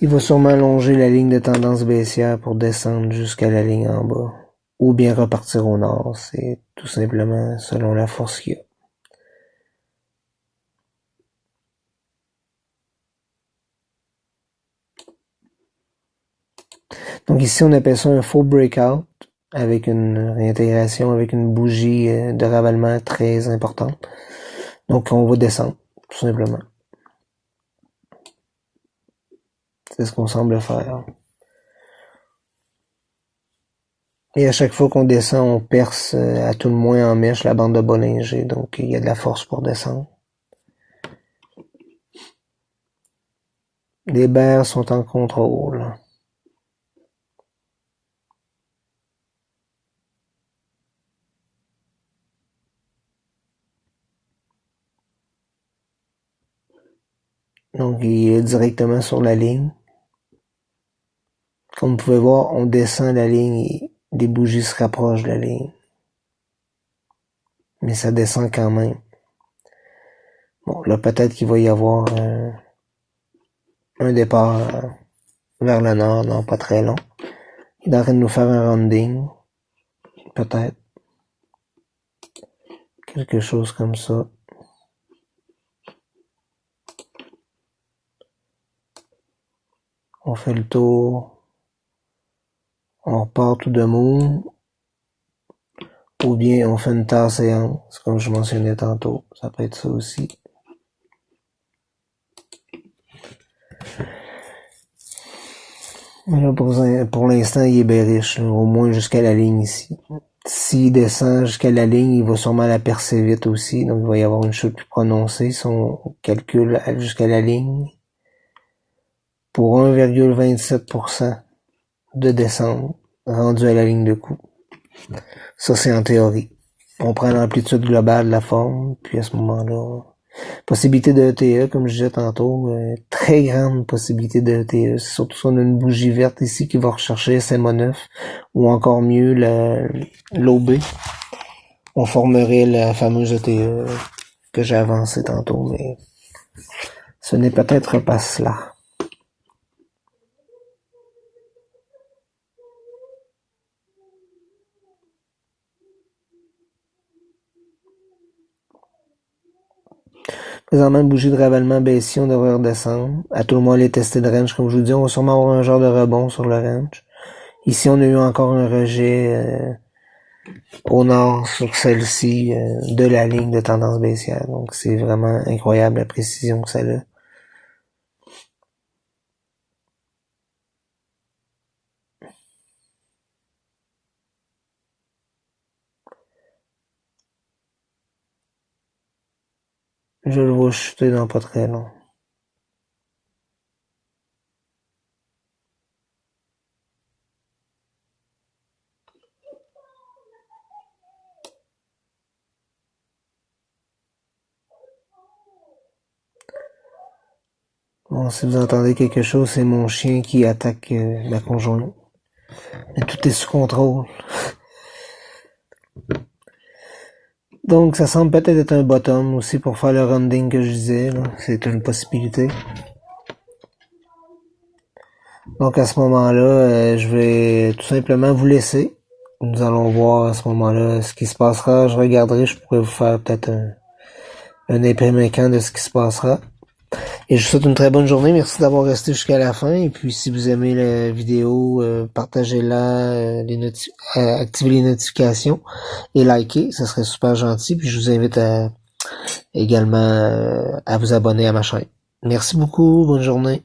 Il va sûrement longer la ligne de tendance baissière pour descendre jusqu'à la ligne en bas. Ou bien repartir au nord, c'est tout simplement selon la force qu'il y a. Donc ici, on appelle ça un faux breakout avec une réintégration, avec une bougie de ravalement très importante. Donc on va descendre, tout simplement. C'est ce qu'on semble faire. Et à chaque fois qu'on descend, on perce à tout le moins en mèche la bande de Bollinger. Donc il y a de la force pour descendre. Les bears sont en contrôle. Donc il est directement sur la ligne. Comme vous pouvez voir, on descend la ligne et des bougies se rapprochent de la ligne. Mais ça descend quand même. Bon, là peut-être qu'il va y avoir un départ vers le nord, non pas très long. Il est en train de nous faire un rounding. Peut-être. Quelque chose comme ça. On fait le tour. On repart tout de moon. Ou bien on fait une tasse séance, comme je mentionnais tantôt. Ça peut être ça aussi. Là, pour l'instant, il est bearish, là, au moins jusqu'à la ligne ici. S'il descend jusqu'à la ligne, il va sûrement la percer vite aussi, donc il va y avoir une chute plus prononcée si on calcule jusqu'à la ligne. Pour 1,27% de descente rendu à la ligne de coup. Ça, c'est en théorie. On prend l'amplitude globale de la forme, puis à ce moment-là, possibilité de ETE, comme je disais tantôt, très grande possibilité de ETE. Surtout si on a une bougie verte ici qui va rechercher SMA9, ou encore mieux l'OB. On formerait la fameuse ETE que j'ai avancée tantôt, mais ce n'est peut-être pas cela. Présentement, une bougie de ravalement baissier, on devrait redescendre. À tout le moins, les tester de range, comme je vous dis, on va sûrement avoir un genre de rebond sur le range. Ici, on a eu encore un rejet au nord sur celle-ci de la ligne de tendance baissière. Donc, c'est vraiment incroyable la précision que ça a. Je le vois chuter dans pas très long. Bon, si vous entendez quelque chose, c'est mon chien qui attaque ma conjointe. Mais tout est sous contrôle. Donc, ça semble peut-être être un bottom aussi pour faire le rounding que je disais. C'est une possibilité. Donc, à ce moment-là, je vais tout simplement vous laisser. Nous allons voir à ce moment-là ce qui se passera. Je regarderai, je pourrais vous faire peut-être un imprimé écran de ce qui se passera. Et je vous souhaite une très bonne journée. Merci d'avoir resté jusqu'à la fin. Et puis, si vous aimez la vidéo, partagez-la, activez les notifications et likez. Ça serait super gentil. Puis, je vous invite également à vous abonner à ma chaîne. Merci beaucoup. Bonne journée.